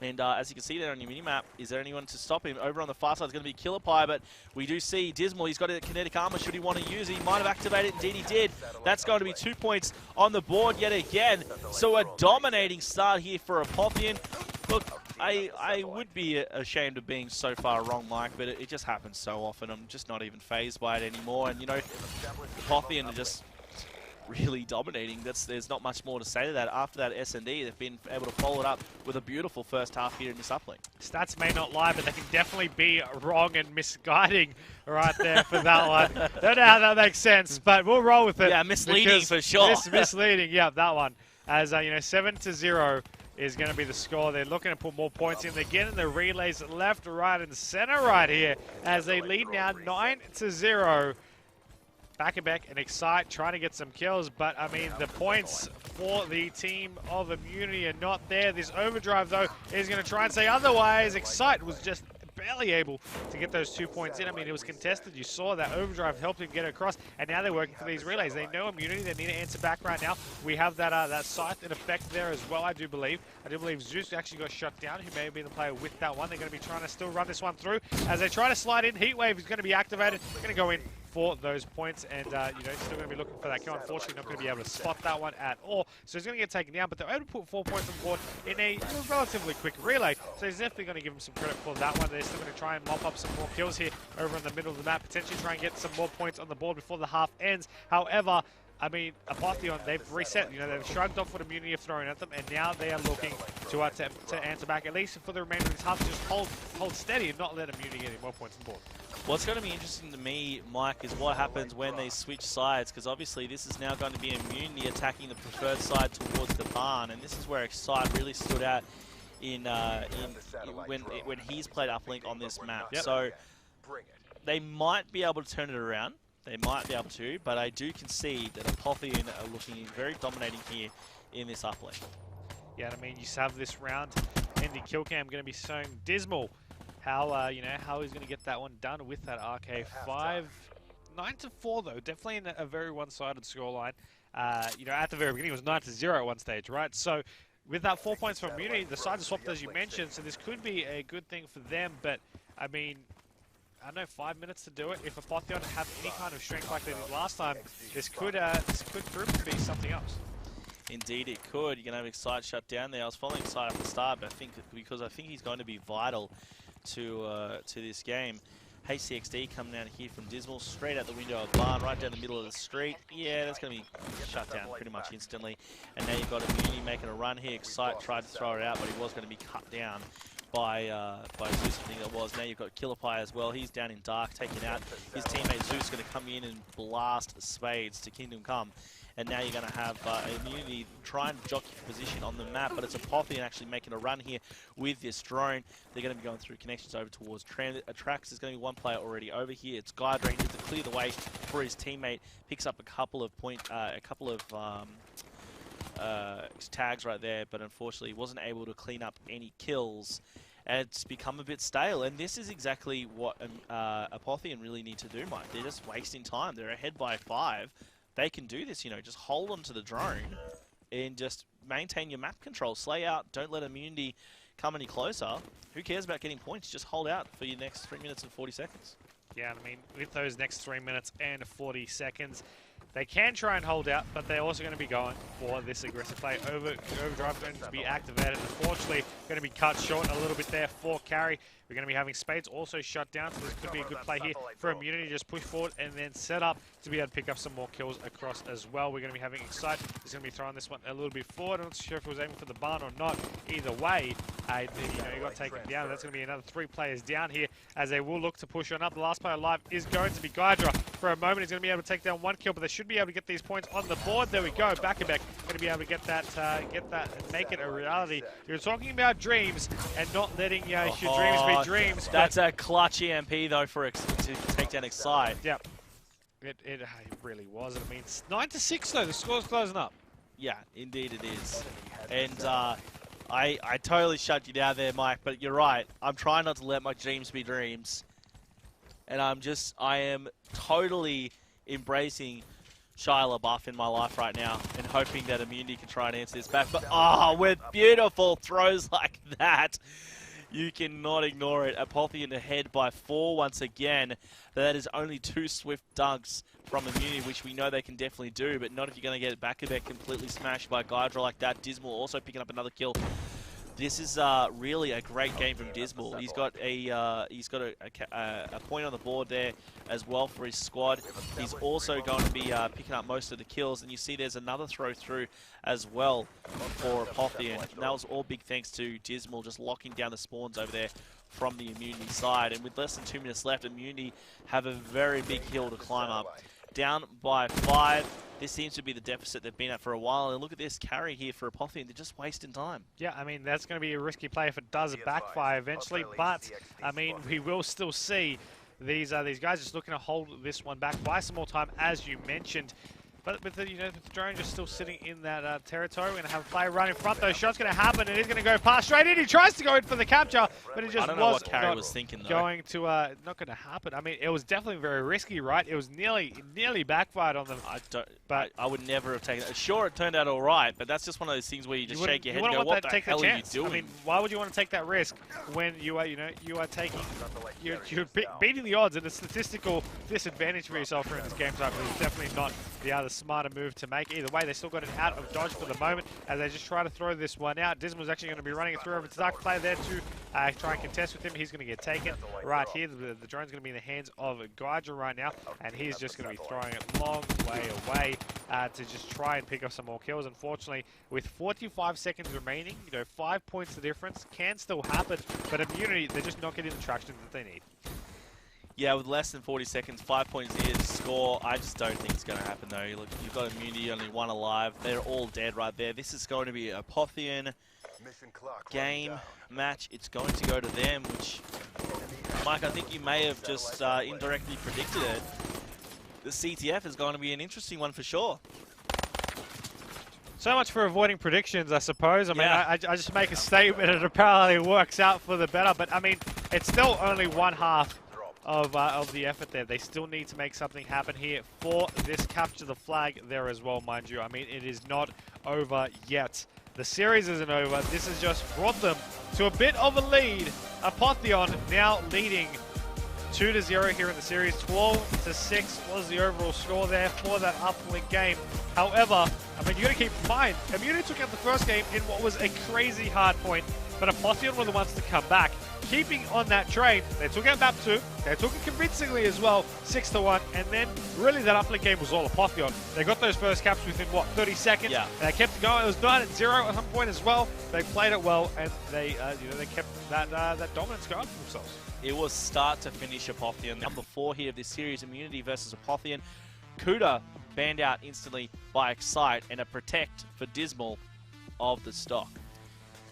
And as you can see there on your minimap, is there anyone to stop him? Over on the far side is going to be Killerpie, but we do see Dismal. He's got a kinetic armor should he want to use it. He might have activated it. Indeed he did. That's going to be 2 points on the board yet again. So a dominating start here for Apotheon. Look, I would be ashamed of being so far wrong, Mike, but it just happens so often. I'm just not even phased by it anymore. And, you know, Apotheon are just really dominating. There's not much more to say to that. After that S&D, they've been able to follow it up with a beautiful first half here in this uplink. Stats may not lie, but they can definitely be wrong and misguiding right there for that one. Don't know how that makes sense, but we'll roll with it. Yeah, misleading for sure. Misleading, yeah, that one. As, you know, 7-0. Is going to be the score. They're looking to put more points in. They're getting the relays left, right, and center right here as they lead now 9-0. Bakabek and Excite trying to get some kills, but I mean, the points for the team of Immunity are not there. This overdrive, though, is going to try and say otherwise. Excite was just barely able to get those 2 points in. I mean, it was contested. You saw that overdrive helped him get across, and now they're working for these relays. They know Immunity. They need to answer back right now. We have that that scythe in effect there as well, I do believe. I do believe Zeus actually got shut down. He may have been the player with that one. They're going to be trying to still run this one through. As they try to slide in, Heatwave is going to be activated. They're going to go in for those points, and you know, still going to be looking for that kill. Unfortunately, not going to be able to spot that one at all. So he's going to get taken down, but they're able to put 4 points on the board in a relatively quick relay. So he's definitely going to give him some credit for that one. They're still going to try and mop up some more kills here over in the middle of the map, potentially try and get some more points on the board before the half ends. However, I mean, Apotheon, they've reset. You know, they've shrugged off what Immunity have thrown at them, and now they are looking to attempt to answer back, at least for the remainder of this half, to just hold steady and not let Immunity get any more points on the board. What's going to be interesting to me, Mike, is what happens when they switch sides, because obviously this is now going to be Immunity attacking the preferred side towards the barn, and this is where Excite really stood out when he's played uplink on this map. Yep. So they might be able to turn it around. They might be able to, but I do concede that Apotheon are looking very dominating here in this uplink. Yeah, I mean, you have this round ending kill cam going to be showing Dismal how you know, how he's going to get that one done with that RK5. 9-4 though, definitely in a very one-sided scoreline. You know, at the very beginning it was 9-0 at one stage, right? So with that 4 points from Immunity, the sides are swapped as you mentioned, so this could be a good thing for them. But I mean, I don't know, 5 minutes to do it. If Apotheon have any kind of strength like they did last time, this could prove to be something else. Indeed it could. You're going to have Excite shut down there. I was following Excite at the start, but I think he's going to be vital to this game. HCXD coming down here from Dismal, straight out the window of Barn, right down the middle of the street. Yeah, that's going to be shut down pretty much instantly. And now you've got Immunity making a run here. Excite tried to throw it out, but he was going to be cut down by Zeus, I think it was. Now you've got Killerpie as well. He's down in Dark, taking out his teammate Zeus, going to come in and blast Spades to Kingdom Come. And now you're going to have Immunity try and jockey for position on the map, but it's Apotheon actually making a run here with this drone. They're going to be going through connections over towards Transit. Trax is going to be one player already over here. It's Guydra needs to clear the way for his teammate. Picks up a couple of tags right there, but unfortunately wasn't able to clean up any kills. And it's become a bit stale, and this is exactly what Apotheon really need to do, Mike. They're just wasting time. They're ahead by 5. They can do this, you know, just hold on to the drone and just maintain your map control. Slay out, don't let Immunity come any closer. Who cares about getting points? Just hold out for your next 3 minutes and 40 seconds. Yeah, I mean, with those next 3 minutes and 40 seconds, they can try and hold out, but they're also going to be going for this aggressive play. Overdrive going to be activated. Unfortunately, going to be cut short a little bit there for Carry. We're going to be having Spades also shut down, so this could be a good play here for Immunity. Just push forward and then set up to be able to pick up some more kills across as well. We're going to be having Excite. He's going to be throwing this one a little bit forward. I'm not sure if he was aiming for the barn or not. Either way, you got taken down. That's going to be another 3 players down here as they will look to push on up. The last player alive is going to be Guydra. For a moment, he's going to be able to take down 1 kill, but they should be able to get these points on the board. There we go. Back-and-back. Going to be able to get that and make it a reality. You're talking about dreams and not letting your dreams be dreams. That's a clutch EMP though to take down Excite. Yep. It really was. I mean, it's 9-6 though. The score's closing up. Yeah, indeed it is. And I totally shut you down there, Mike. But you're right. I'm trying not to let my dreams be dreams. And I am totally embracing Shia LaBeouf in my life right now and hoping that Immunity can try and answer this back. But with beautiful throws like that, you cannot ignore it. Apotheon ahead by 4 once again. That is only 2 swift dunks from Immunity, which we know they can definitely do, but not if you're going to get it back-to-back completely smashed by Guydra like that. Dismal also picking up another kill. This is really a great game from Dismal. He's got a point on the board there as well for his squad. He's also going to be picking up most of the kills, and you see there's another throw through as well for Apotheon. And that was all big thanks to Dismal just locking down the spawns over there from the Immunity side. And with less than 2 minutes left, Immunity have a very big hill to climb up. Down by 5. This seems to be the deficit they've been at for a while. And look at this carry here for Apotheon. They're just wasting time. Yeah, I mean, that's going to be a risky play if it does backfire eventually. But, I mean, we will still see these guys just looking to hold this one back, buy some more time, as you mentioned. But with the, the drone just still sitting in that territory, we're going to have a play right in front. Those shots going to happen, and he's going to go past straight in. He tries to go in for the capture, but it just was not going to not going to happen. I mean, it was definitely very risky, right? It was nearly backfired on them. I would never have taken it. Sure, it turned out all right, but that's just one of those things where you just shake your head and go, "What the hell are you doing?" I mean, why would you want to take that risk when you are, you're beating the odds at a statistical disadvantage for yourself in this game type? It's definitely not the other smarter move to make. Either way, they still got it out of dodge for the moment as they just try to throw this one out. Dismal's actually going to be running it through over to Dark. Player there to try and contest with him. He's going to get taken right here. The drone's going to be in the hands of Guydra right now, and he's just going to be throwing it long way away to just try and pick up some more kills. Unfortunately, with 45 seconds remaining, 5 points the difference can still happen, but Immunity, they're just not getting the traction that they need. Yeah, with less than 40 seconds, 5 points here to score. I just don't think it's going to happen, though. Look, you've got Immunity, only 1 alive. They're all dead right there. This is going to be a Apotheon game match. It's going to go to them, which, Mike, I think you may have just indirectly predicted it. The CTF is going to be an interesting one for sure. So much for avoiding predictions, I suppose. I mean, I just make a statement and apparently it works out for the better. But, I mean, it's still only one half of the effort there. They still need to make something happen here for this capture the flag there as well, mind you. I mean, it is not over yet. The series isn't over. This has just brought them to a bit of a lead. Apotheon now leading 2-0 here in the series. 12-6 was the overall score there for that uplink game. However, I mean, you got to keep in mind, Immunity took out the first game in what was a crazy hard point, but Apotheon were the ones to come back. Keeping on that train, they took out map 2, they took it convincingly as well, 6-1, and then really that uplink game was all Apotheon. They got those first caps within, what, 30 seconds? Yeah. They kept it going. It was 9-0 at some point as well. They played it well, and they, they kept that dominance going for themselves. It was start to finish Apotheon. Number 4 here of this series, Immunity versus Apotheon. Kuda banned out instantly by Excite and a Protect for Dismal of the stock.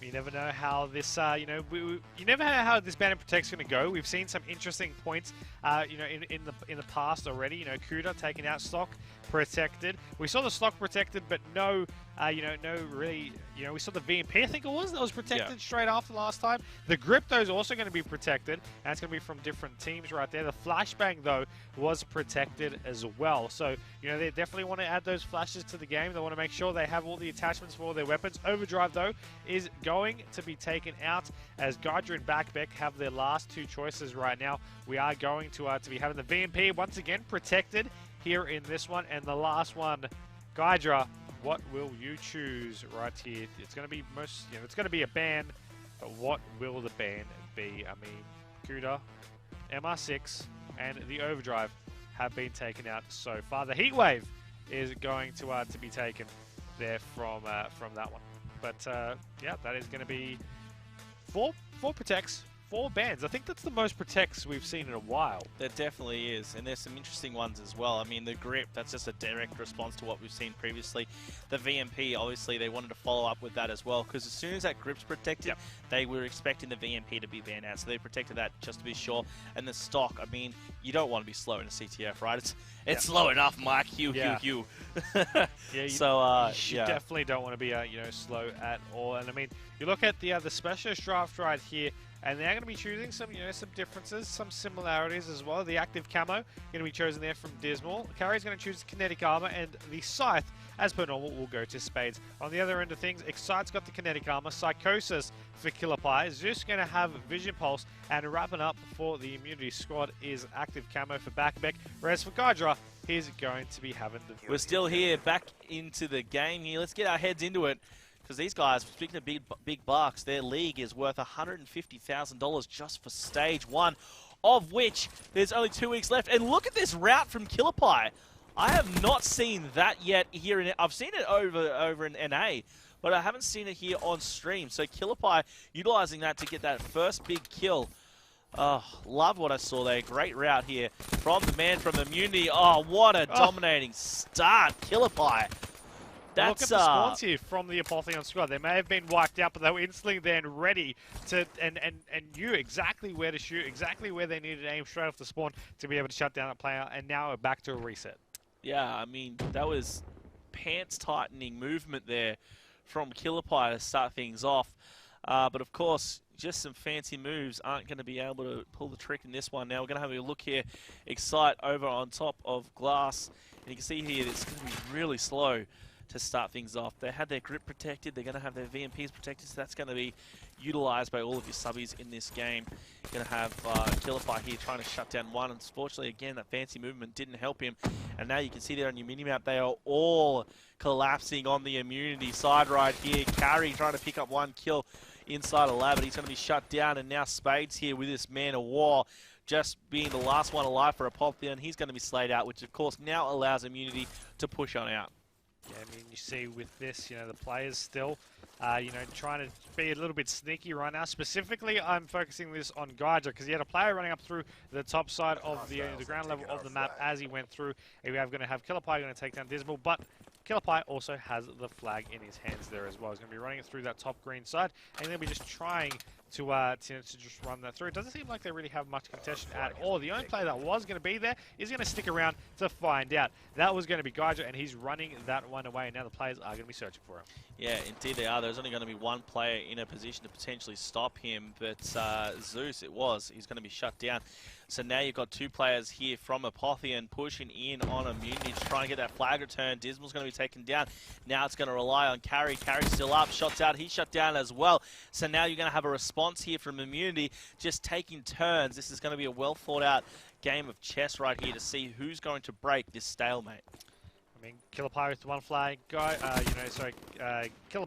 You never know how this, you never know how this ban and protect's going to go. We've seen some interesting points, in the past already. You know, Kuda taking out stock, protected. We saw the stock protected, but no, no really. We saw the VMP, I think it was, that was protected straight after last time. The grip, though, is also going to be protected, and it's going to be from different teams right there. The flashbang, though, was protected as well. So, they definitely want to add those flashes to the game. They want to make sure they have all the attachments for all their weapons. Overdrive, though, is going to be taken out as Gydra and Backbeck have their last 2 choices right now. We are going to be having the VMP once again protected here in this one, and the last one, Gydra. What will you choose right here? It's going to be it's going to be a ban, but what will the ban be? I mean, Kuda, MR6, and the Overdrive have been taken out so far. The Heatwave is going to be taken there from that one. But yeah, that is going to be four protects, 4 bans. I think that's the most protects we've seen in a while. There definitely is, and there's some interesting ones as well. I mean, the grip, that's just a direct response to what we've seen previously. The VMP, obviously, they wanted to follow up with that as well, because as soon as that grip's protected, they were expecting the VMP to be banned out, so they protected that just to be sure. And the stock, I mean, you don't want to be slow in a CTF, right? It's slow enough, Mike. You. Yeah, so, you definitely don't want to be, slow at all. And I mean, you look at the specialist draft right here, and they're going to be choosing some, some differences, some similarities as well. The active camo going to be chosen there from Dismal. Carrier's going to choose kinetic armor, and the Scythe, as per normal, will go to Spades. On the other end of things, Excite's got the kinetic armor, Psychosis for Killer Pie, Zeus going to have Vision Pulse, and wrapping up for the Immunity squad is active camo for Backbeck, whereas for Gydra, he's going to be having the... We're still here, back into the game here. Let's get our heads into it. Because these guys, speaking of big bucks, their league is worth $150,000 just for stage 1, of which there's only 2 weeks left. And look at this route from Killer Pie. I have not seen that yet here. I've seen it over in NA, but I haven't seen it here on stream. So Killer Pie utilizing that to get that first big kill. Oh, love what I saw there. Great route here from the man from Immunity. Oh, what a dominating start, Killer Pie. Look at the spawns here from the Apotheon squad. They may have been wiped out, but they were instantly then ready to and knew exactly where to shoot, exactly where they needed to aim straight off the spawn to be able to shut down that player, and now we're back to a reset. Yeah, I mean, that was pants-tightening movement there from Killer Pie to start things off. But of course, just some fancy moves aren't going to be able to pull the trick in this one. Now we're going to have a look here. Excite over on top of Glass. And you can see here it's going to be really slow to start things off. They had their grip protected, they're going to have their VMPs protected, so that's going to be utilized by all of your subbies in this game. You're going to have Killer Pie here trying to shut down one. Unfortunately, again, that fancy movement didn't help him. And now you can see there on your minimap, they are all collapsing on the Immunity side right here. Carry trying to pick up 1 kill inside a lab, but he's going to be shut down. And now Spades here with this Man of War, just being the last one alive for Apotheon. He's going to be slayed out, which of course now allows Immunity to push on out. Yeah, I mean, you see with this, the players still, trying to be a little bit sneaky right now. Specifically, I'm focusing this on Gydra because he had a player running up through the top side of the ground level of the map as he went through. And we are going to have Killer Pie going to take down Dismal, but Killer Pie also has the flag in his hands there as well. He's going to be running it through that top green side, and then we're just trying to just run that through. It doesn't seem like they really have much contention at all. The only player that was going to be there is going to stick around to find out. That was going to be Gaija, and he's running that one away, and now the players are going to be searching for him. Yeah, indeed they are. There's only going to be one player in a position to potentially stop him, but Zeus, he's going to be shut down. So now you've got two players here from Apotheon pushing in on Immunity to try and get that flag return. Dismal's going to be taken down. Now it's going to rely on Carry. Carry's still up. Shots out. He's shut down as well. So now you're going to have a response here from Immunity, just taking turns. This is going to be a well thought out game of chess right here to see who's going to break this stalemate. I mean, Killer Pie with one flag, Killer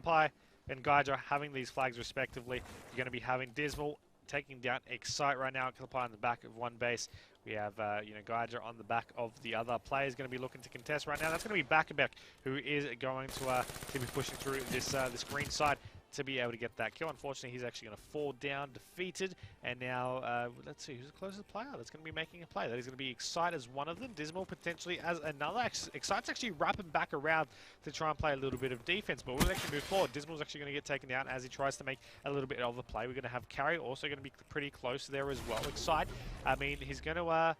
Pie and Gaija having these flags respectively. You're going to be having Dismal taking down Excite right now. Killer Pie on the back of one base. We have Gaija on the back of the other. Players going to be looking to contest right now. That's going to be Bakabek, who is going to be pushing through this green side to be able to get that kill. Unfortunately, he's actually going to fall down defeated. And now, let's see, who's the closest player that's going to be making a play? That is going to be Excite as one of them. Dismal potentially as another. Excite's actually wrapping back around to try and play a little bit of defense, but we'll actually move forward. Dismal's actually going to get taken down as he tries to make a little bit of a play. We're going to have Carry also going to be pretty close there as well. Excite, he's going to...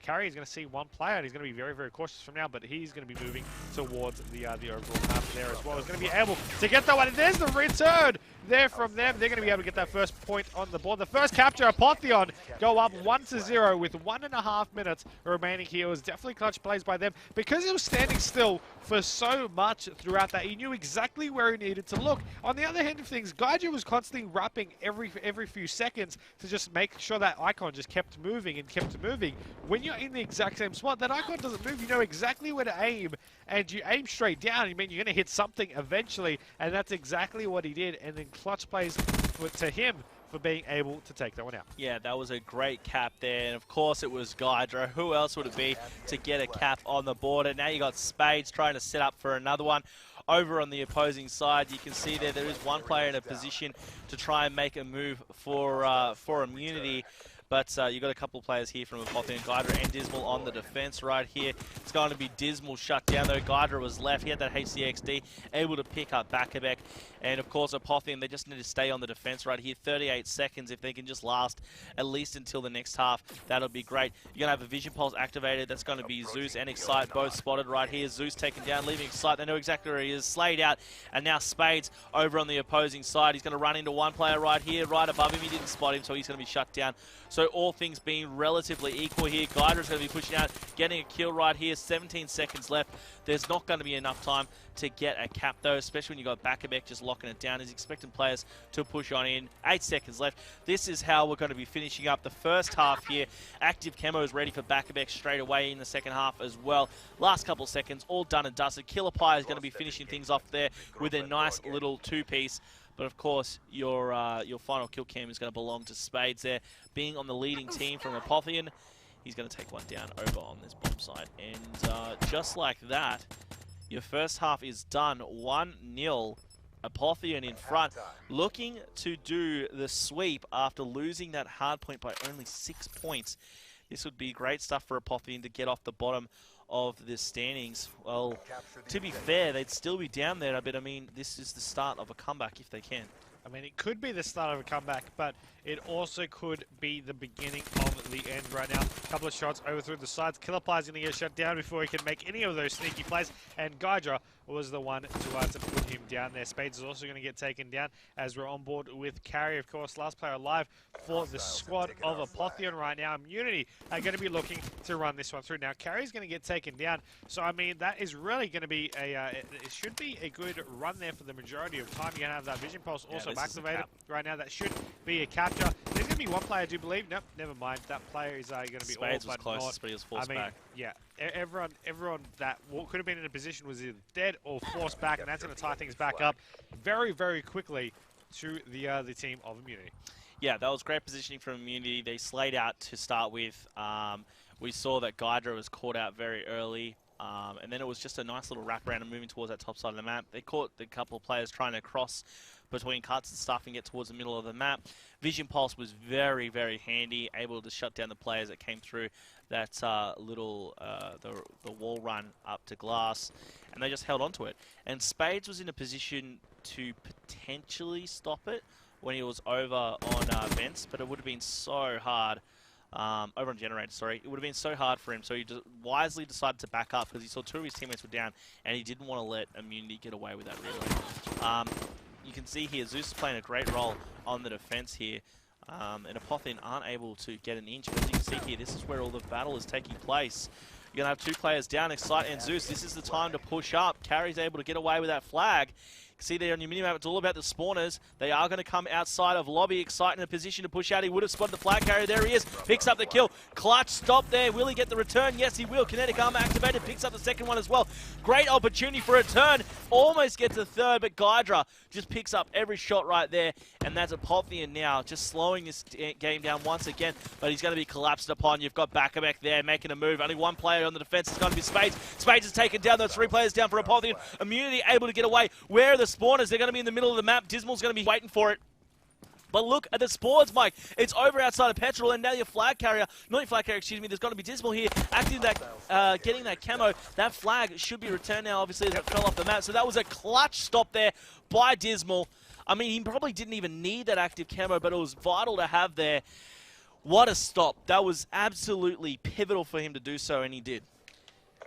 Carry is going to see one player, and he's going to be very, very cautious from now, but he's going to be moving towards the overall map there as well. He's going to be able to get that one, and there's the return there from them. They're going to be able to get that first point on the board. The first capture, Apotheon, go up 1-0 with 1.5 minutes remaining here. It was definitely clutch plays by them. Because he was standing still for so much throughout that, he knew exactly where he needed to look. On the other hand of things, Gaija was constantly wrapping every few seconds to just make sure that icon just kept moving and kept moving. When you're in the exact same spot, that icon doesn't move. You know exactly where to aim, and you aim straight down. You mean you're going to hit something eventually, and that's exactly what he did. And then clutch plays to him for being able to take that one out. Yeah, that was a great cap there, and of course it was Gaija. Who else would it be to get a cap on the board? And now you got Spades trying to set up for another one. Over on the opposing side, you can see there is one player in a position to try and make a move for immunity. But you've got a couple of players here from Apotheon, Gaija and Dismal on the defense right here. It's going to be Dismal shut down, though. Gaija was left. He had that HCXD, able to pick up Bakabek. And, of course, Apotheon, they just need to stay on the defense right here. 38 seconds. If they can just last at least until the next half, that'll be great. You're going to have a Vision Pulse activated. That's going to be Zeus and Excite both spotted right here. Zeus taken down, leaving Excite. They know exactly where he is. Slayed out. And now Spades over on the opposing side. He's going to run into one player right here, right above him. He didn't spot him, so he's going to be shut down. So all things being relatively equal here, Gaija's going to be pushing out, getting a kill right here. 17 seconds left. There's not going to be enough time to get a cap, though, especially when you've got Bakabek just locking it down. He's expecting players to push on in. 8 seconds left. This is how we're going to be finishing up the first half here. Active Camo is ready for Bakabek straight away in the second half as well. Last couple of seconds, all done and dusted. Killer Pie is going to be finishing things off there with a nice little two-piece. But of course, your final kill cam is going to belong to Spades there. Being on the leading team from Apotheon, he's going to take one down over on this bomb site. And just like that, your first half is done. 1-0. Apotheon in front, looking to do the sweep after losing that hard point by only 6 points. This would be great stuff for Apotheon to get off the bottom of the standings. Well, to be fair, they'd still be down there, but I mean, this is the start of a comeback if they can. I mean, it could be the start of a comeback, but it also could be the beginning of the end right now. A couple of shots over through the sides. Killer Pie's going to get shut down before he can make any of those sneaky plays, and Gaija was the one to put him down there. Spades is also going to get taken down as we're on board with Carry, of course. Last player alive for the squad of Apotheon right now. Immunity are going to be looking to run this one through. Now, Carry's going to get taken down, so I mean, that is really going to be it should be a good run there for the majority of time. You're going to have that Vision Pulse also activated right now. That should be a capture. There's going to be one player, I do believe. Nope, never mind. That player is going to be Spades all was but closest, but he was forced back. Yeah, everyone that could have been in a position was either dead or forced back, and that's going to tie things back up very, very quickly to the team of Immunity. Yeah, that was great positioning from Immunity. They slayed out to start with. We saw that Gaija was caught out very early. And then it was just a nice little wraparound and moving towards that top side of the map. They caught the couple of players trying to cross between cuts and stuff and get towards the middle of the map. Vision Pulse was very, very handy, able to shut down the players that came through that the wall run up to glass, and they just held on to it. And Spades was in a position to potentially stop it, when he was over on Vents, but it would have been so hard. Over on Generator, sorry. It would have been so hard for him, so he just wisely decided to back up because he saw 2 of his teammates were down, and he didn't want to let Immunity get away with that, really. You can see here, Zeus is playing a great role on the defense here, and Apotheon aren't able to get an inch, but as you can see here, this is where all the battle is taking place. You're going to have 2 players down, Excite and Zeus. This is the time to push up. Carry's able to get away with that flag. See there on your minimap, it's all about the spawners. They are going to come outside of lobby. Excite in a position to push out. He would have spotted the flag carrier. There he is. Picks up the kill. Clutch stop there. Will he get the return? Yes, he will. Kinetic armor activated. Picks up the second one as well. Great opportunity for a turn. Almost gets a third, but Gydra just picks up every shot right there. And that's Apotheon now, just slowing this game down once again. But he's going to be collapsed upon. You've got Backabec there making a move. Only 1 player on the defense. It's going to be Spades. Spades is taken down. Those 3 players down for Apotheon. Immunity able to get away. Where are the spawners? They're going to be in the middle of the map. Dismal's going to be waiting for it. But look at the spawns, Mike. It's over outside of Petrol, and now your flag carrier, not your flag carrier, excuse me, there's going to be Dismal here, acting that, getting that camo. That flag should be returned now, obviously, as it fell off the map. So that was a clutch stop there by Dismal. I mean, he probably didn't even need that active camo, but it was vital to have there. What a stop. That was absolutely pivotal for him to do so, and he did.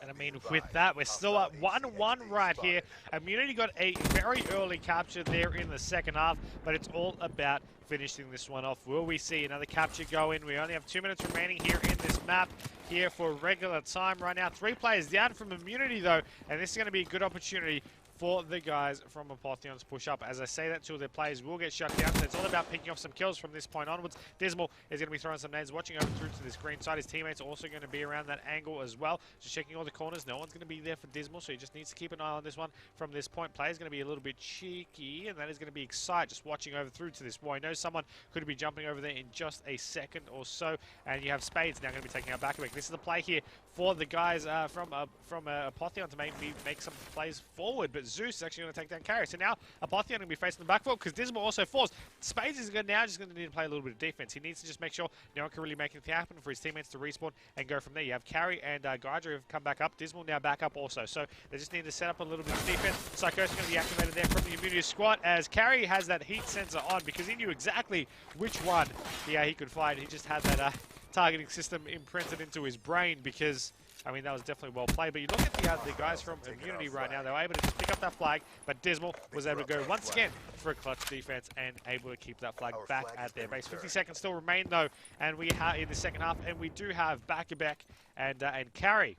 And I mean, with that, we're still at 1-1 right here. Immunity got a very early capture there in the second half, but it's all about finishing this one off. Will we see another capture go in? We only have 2 minutes remaining here in this map here for regular time right now. 3 players down from Immunity, though, and this is going to be a good opportunity for the guys from Apotheon's push up. As I say that, 2 of their players will get shut down, so it's all about picking off some kills from this point onwards. Dismal is going to be throwing some nades, watching over through to this green side. His teammates are also going to be around that angle as well, just checking all the corners. No one's going to be there for Dismal, so he just needs to keep an eye on this one from this point. Player's going to be a little bit cheeky, and that is going to be Excite, just watching over through to this wall. I know someone could be jumping over there in just a second or so, and you have Spades now going to be taking out Backabec. This is the play here for the guys from Apotheon to make some plays forward, but Zeus is actually going to take down carry. So now Apotheon going to be facing the back foot because Dismal also falls. Spades is now just going to need to play a little bit of defense. He needs to just make sure no one can really make anything happen for his teammates to respawn and go from there. You have Carry and Gydra have come back up. Dismal now back up also. So they just need to set up a little bit of defense. Psycho's going to be activated there from the Immunity squad as Carry has that heat sensor on because he knew exactly which one he could find. He just had that targeting system imprinted into his brain because, I mean, that was definitely well played. But you look at the guys from Immunity right now, they were able to just pick up that flag, but Dismal was able to go once again for a clutch defense and able to keep that flag back at their base. 50 seconds still remain though, and we have in the second half, and we do have Backabec and Carry.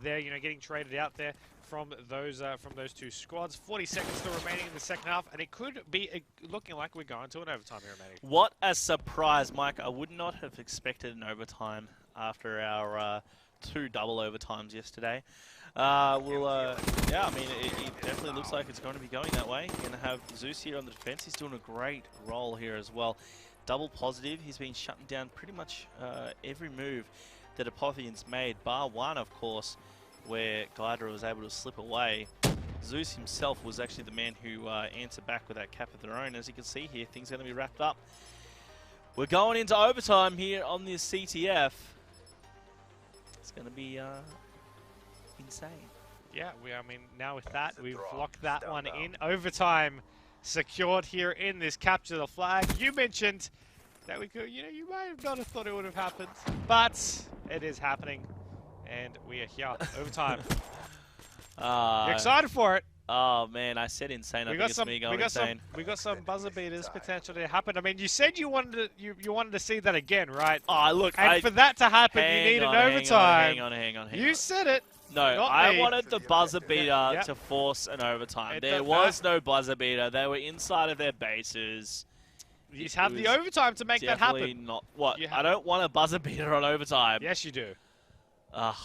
They're getting traded out there from those 2 squads. 40 seconds still remaining in the second half, and it could be looking like we're going to an overtime here, Matty. What a surprise, Mike. I would not have expected an overtime after our 2 double overtimes yesterday. Yeah, I mean, it definitely looks like it's going to be going that way. You're going to have Zeus here on the defense. He's doing a great role here as well. Double positive. He's been shutting down pretty much every move that Apotheon's made, bar one, of course, where Gydra was able to slip away. Zeus himself was actually the man who answered back with that cap of their own. As you can see here, things are going to be wrapped up. We're going into overtime here on this CTF. It's going to be insane. Yeah, I mean, now with that, we've locked that one in. Overtime secured here in this capture the flag. You mentioned that we could, you might have not have thought it would have happened, but it is happening, and we are here. Overtime. You're excited for it? Oh man, I said insane. I think it's me going insane. We got some buzzer beaters potentially to happen. I mean, you said you wanted to see that again, right? Oh look, and for that to happen, you need an overtime. Hang on. You said it. No, I wanted the buzzer beater to force an overtime. There was no buzzer beater. They were inside of their bases. You just have the overtime to make that happen. Definitely not. What? I don't want a buzzer beater on overtime. Yes, you do. I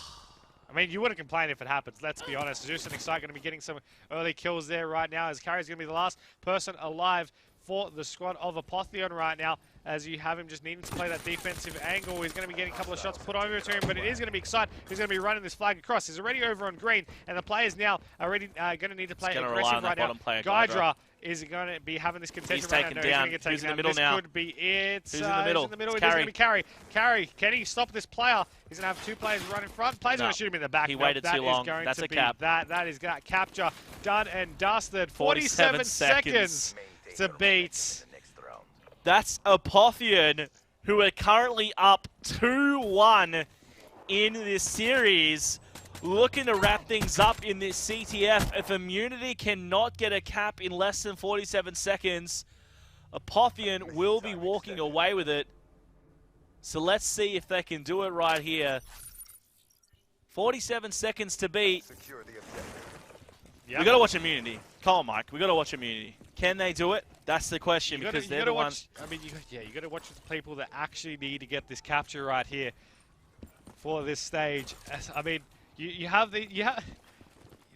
mean, you wouldn't complain if it happens, let's be honest. Zeus and Excite going to be getting some early kills there right now, as Carry's going to be the last person alive for the squad of Apotheon right now, as you have him just needing to play that defensive angle. He's going to be getting a couple of shots put over to him, but it is going to be Excite who's going to be running this flag across. He's already over on green, and the players now are already going to need to play aggressive right now. Gydra is going to be having this contention right now. He's taken down. Who's in the middle now? This could be it. Who's in the middle? It's going to be Carry. Carry, can he stop this player? He's going to have 2 players run in front. Players going to shoot him in the back. He waited too long. That's a cap. That is capture done and dusted. 47 seconds to beat That's Apotheon, who are currently up 2-1 in this series, looking to wrap things up in this CTF. If Immunity cannot get a cap in less than 47 seconds, Apotheon will be walking away with it. So let's see if they can do it right here. 47 seconds to beat. Yep. We got to watch Immunity. Come on, Mike. We got to watch Immunity. Can they do it? That's the question, because they're the ones. I mean, you got to watch the people that actually need to get this capture right here for this stage. I mean, you have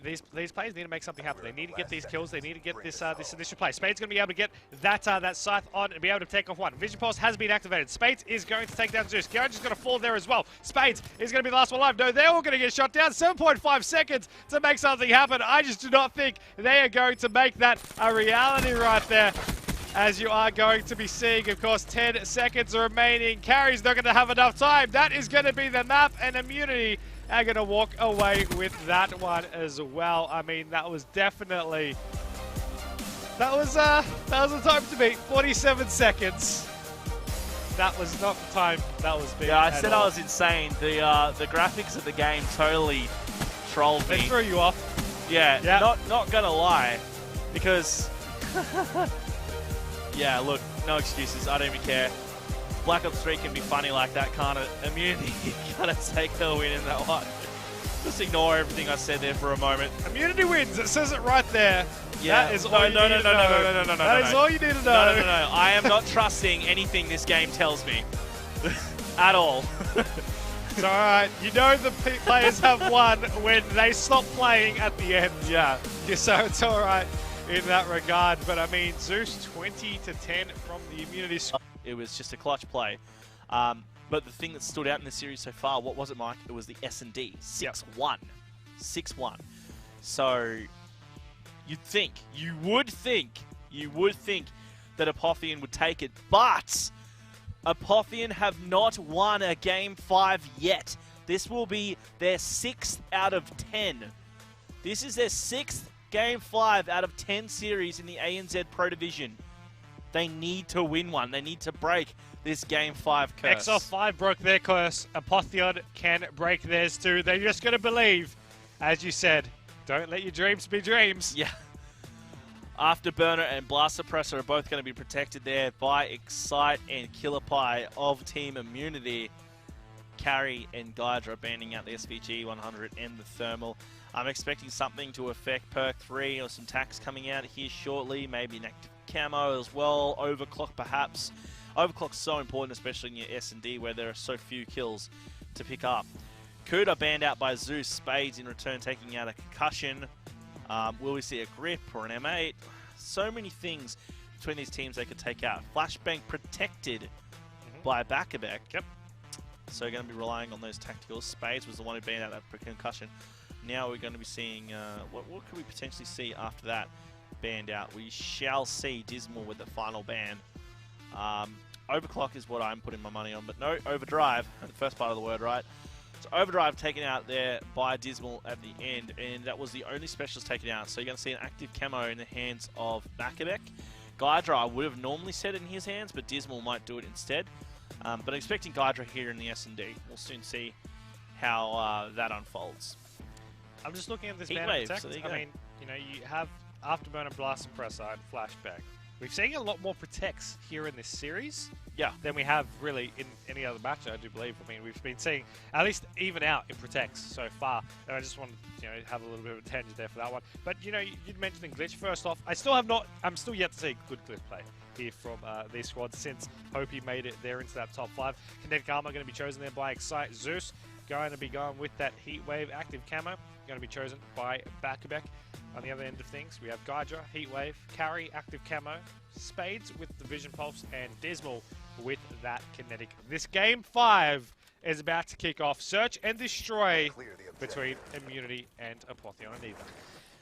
these players need to make something happen. They need to get these kills. They need to get this this initial play. Spades going to be able to get that scythe on and be able to take off one. Vision Pulse has been activated. Spades is going to take down Zeus. Garage is going to fall there as well. Spades is going to be the last one alive. No, they're all going to get shot down. 7.5 seconds to make something happen. I just do not think they are going to make that a reality right there. As you are going to be seeing, of course, 10 seconds remaining. Carry's not going to have enough time. That is going to be the map, and Immunity are going to walk away with that one as well. I mean, that was definitely... That was the time to beat. 47 seconds. That was not the time that was beat. Yeah, I said I was insane. The graphics of the game totally trolled me. They threw you off. Yeah, not gonna lie. Because... yeah, look, no excuses. I don't even care. Black Ops 3 can be funny like that, can't it? Immunity gotta take the win in that one. Just ignore everything I said there for a moment. Immunity wins. It says it right there. Yeah. That is all you need to know. That is all you need to know. No. I am not trusting anything this game tells me. At all. It's alright. You know the players have won when they stop playing at the end. Yeah. So it's alright in that regard. But I mean, Zeus 20-10 from the Immunity squad. It was just a clutch play. But the thing that stood out in the series so far, what was it, Mike? It was the S&D. 6-1. 6-1. So you would think that Apotheon would take it, but Apotheon have not won a Game 5 yet. This will be their 6th out of 10. This is their 6th Game 5 out of 10 series in the ANZ Pro Division. They need to win one. They need to break this Game 5 curse. XL5 broke their curse. Apotheon can break theirs too. They're just going to believe. As you said, don't let your dreams be dreams. Yeah. Afterburner and Blast Suppressor are both going to be protected there by Excite and Killer Pie of Team Immunity. Carry and Gydra banding out the SVG 100 and the Thermal. I'm expecting something to affect Perk 3 or some tax coming out here shortly. Maybe an active camo as well. Overclock perhaps. Overclock's so important, especially in your S&D where there are so few kills to pick up. Kuda banned out by Zeus. Spades in return taking out a concussion. Will we see a grip or an M8? So many things between these teams they could take out. Flashbang protected by Bakabek. Yep. So we're going to be relying on those tacticals. Spades was the one who banned out that concussion. Now we're going to be seeing, what could we potentially see after that banned out? We shall see Dismal with the final ban. Overclock is what I'm putting my money on, but no, Overdrive, the first part of the word, right? So Overdrive taken out there by Dismal at the end, and that was the only specialist taken out. So you're going to see an active camo in the hands of Bakabek. Gydra I would have normally said in his hands, but Dismal might do it instead. But I'm expecting Gydra here in the S&D. We'll soon see how that unfolds. I'm just looking at this Heat ban wave, protect. so I mean, you know, you have Afterburner, Blast Suppressor, and Flashback. We've seen a lot more protects here in this series than we have really in any other match, I do believe. I mean, we've been seeing at least even out in protects so far. And I just wanted to, have a little bit of a tangent there for that one. But, you'd mentioned Glitch. First off, I'm still yet to see good Glitch play here from these squads since Hopi made it there into that top 5. Kinetic Armor going to be chosen there by Excite. Zeus going to be going with that Heat Wave active camo. Going to be chosen by Bakabek. On the other end of things, we have Gydra, Heatwave, Carry, Active Camo, Spades with the Vision Pulse, and Dismal with that Kinetic. This Game 5 is about to kick off. Search and destroy between Immunity and Apotheon and Eva.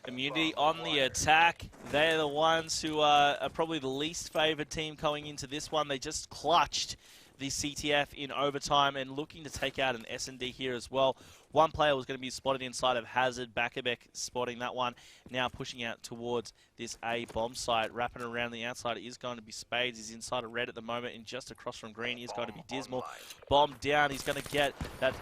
Immunity on the attack. They're the ones who are probably the least favoured team going into this one. They just clutched the CTF in overtime and looking to take out an S&D here as well. One player was going to be spotted inside of Hazard. Bakabek spotting that one. Now pushing out towards this A bomb site. Wrapping around the outside is going to be Spades. He's inside of red at the moment, and just across from green is going to be Dismal. Bomb down. He's going to get that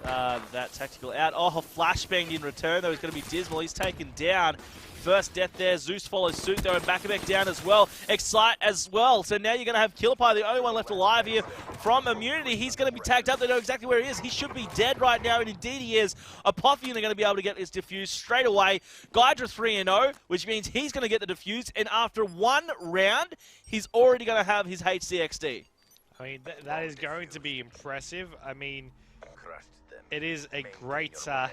that tactical out. Oh, flashbanged in return though. He's going to be Dismal. He's taken down. First death there. Zeus follows suit though, and Bakabek down as well. Excite as well. So now you're going to have Killerpie, the only one left alive here from Immunity. He's going to be tagged up. They know exactly where he is. He should be dead right now, and indeed he is. Apotheon are going to be able to get this defuse straight away. Gydra 3-0, which means he's going to get the defuse, and after one round, he's already going to have his HCXD. I mean, that is going to be impressive. I mean, it is a great start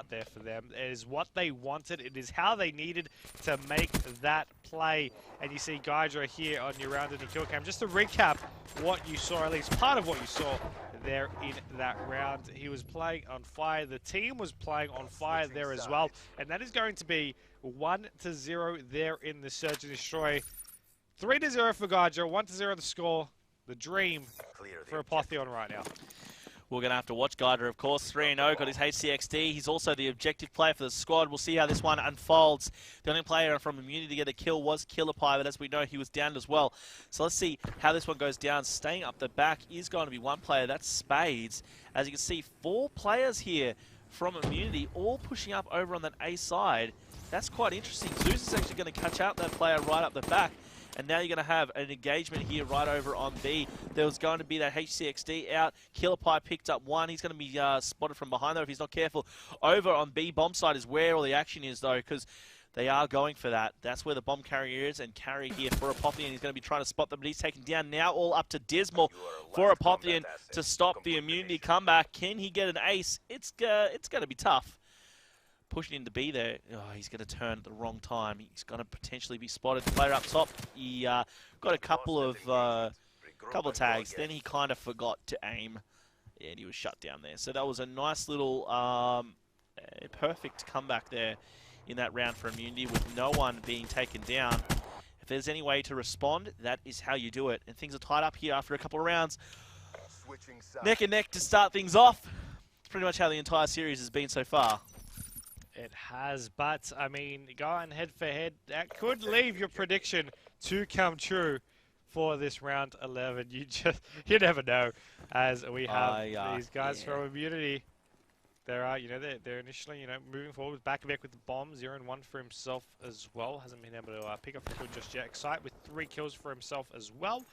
there for them. It is what they wanted. It is how they needed to make that play. And you see Gydra here on your round in the kill cam. Just to recap what you saw, at least part of what you saw there in that round. He was playing on fire. The team was playing on fire there as well. And that is going to be 1-0 there in the Search and Destroy. 3-0 for Gydra, 1-0 the score. The dream for Apotheon right now. We're going to have to watch Gydra, of course. 3-0, got his HCXD. He's also the objective player for the squad. We'll see how this one unfolds. The only player from Immunity to get a kill was Killerpie, but as we know, he was down as well. So let's see how this one goes down. Staying up the back is going to be one player. That's Spades. As you can see, 4 players here from Immunity, all pushing up over on that A side. That's quite interesting. Zeus is actually going to catch out that player right up the back. And now you're going to have an engagement here right over on B. There was going to be that HCXD out. Killerpie picked up one. He's going to be spotted from behind though if he's not careful. Over on B, bomb site is where all the action is though, because they are going for that. That's where the bomb carrier is, and carry here for Apotheon. He's going to be trying to spot them, but he's taken down now all up to Dismal for Apotheon to stop the Immunity comeback. Can he get an ace? It's going to be tough. Pushing into B there. Oh, he's going to turn at the wrong time. He's going to potentially be spotted. Player up top. He got a couple of tags. Then he kind of forgot to aim, and he was shut down there. So that was a nice little perfect comeback there in that round for Immunity with no one being taken down. If there's any way to respond, that is how you do it. And things are tied up here after a couple of rounds. Neck and neck to start things off. It's pretty much how the entire series has been so far. It has, but, I mean, going head-for-head, that could leave your prediction to come true for this round 11. You never know, as we have these guys from Immunity. They're initially, moving forward with Bakabek with the bomb, 0-1 for himself as well. Hasn't been able to pick up the kill just yet. Excite with 3 kills for himself as well.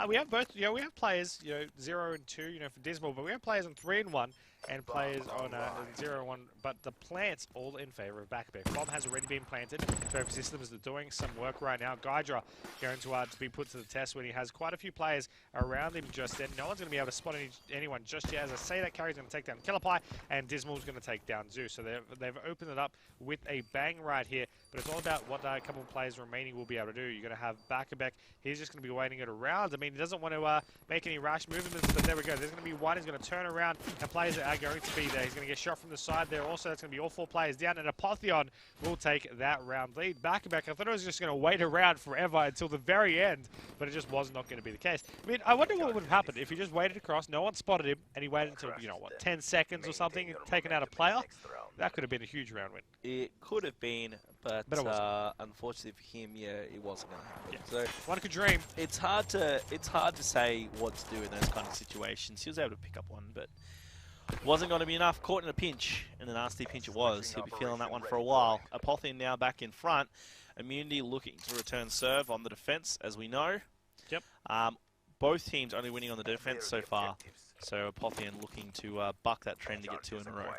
We have both, we have players, 0 and 2, for Dismal, but we have players on 3 and 1. And players on 0-1, but the plants all in favor of Bakabek. Bomb has already been planted. Trophy Systems are doing some work right now. Gydra going to be put to the test when he has quite a few players around him just then. No one's going to be able to spot anyone just yet. As I say, that carry's going to take down Killerpie, and Dismal's going to take down Zeus. So they've opened it up with a bang right here. But it's all about what a couple of players remaining will be able to do. You're going to have Bakabek. He's just going to be waiting it around. I mean, he doesn't want to make any rash movements, but there we go. There's going to be one. He's going to turn around, and players are going to be there. He's going to get shot from the side there. Also, that's going to be all 4 players down, and Apotheon will take that round lead. Bakabek, I thought it was just going to wait around forever until the very end, but it just was not going to be the case. I mean, I wonder what would have happened if he just waited across, no one spotted him, and he waited until, 10 seconds or something, and taken out a player. That could have been a huge round win. It could have been, but unfortunately for him, it wasn't going to happen. Yeah. So one could dream. It's hard to say what to do in those kind of situations. He was able to pick up one, but wasn't going to be enough. Caught in a pinch, and a nasty pinch it was. He'll be feeling that one for a while. Apotheon now back in front. Immunity looking to return serve on the defense, as we know. Yep. Both teams only winning on the defense so far. So Apotheon looking to buck that trend to get 2 in a row.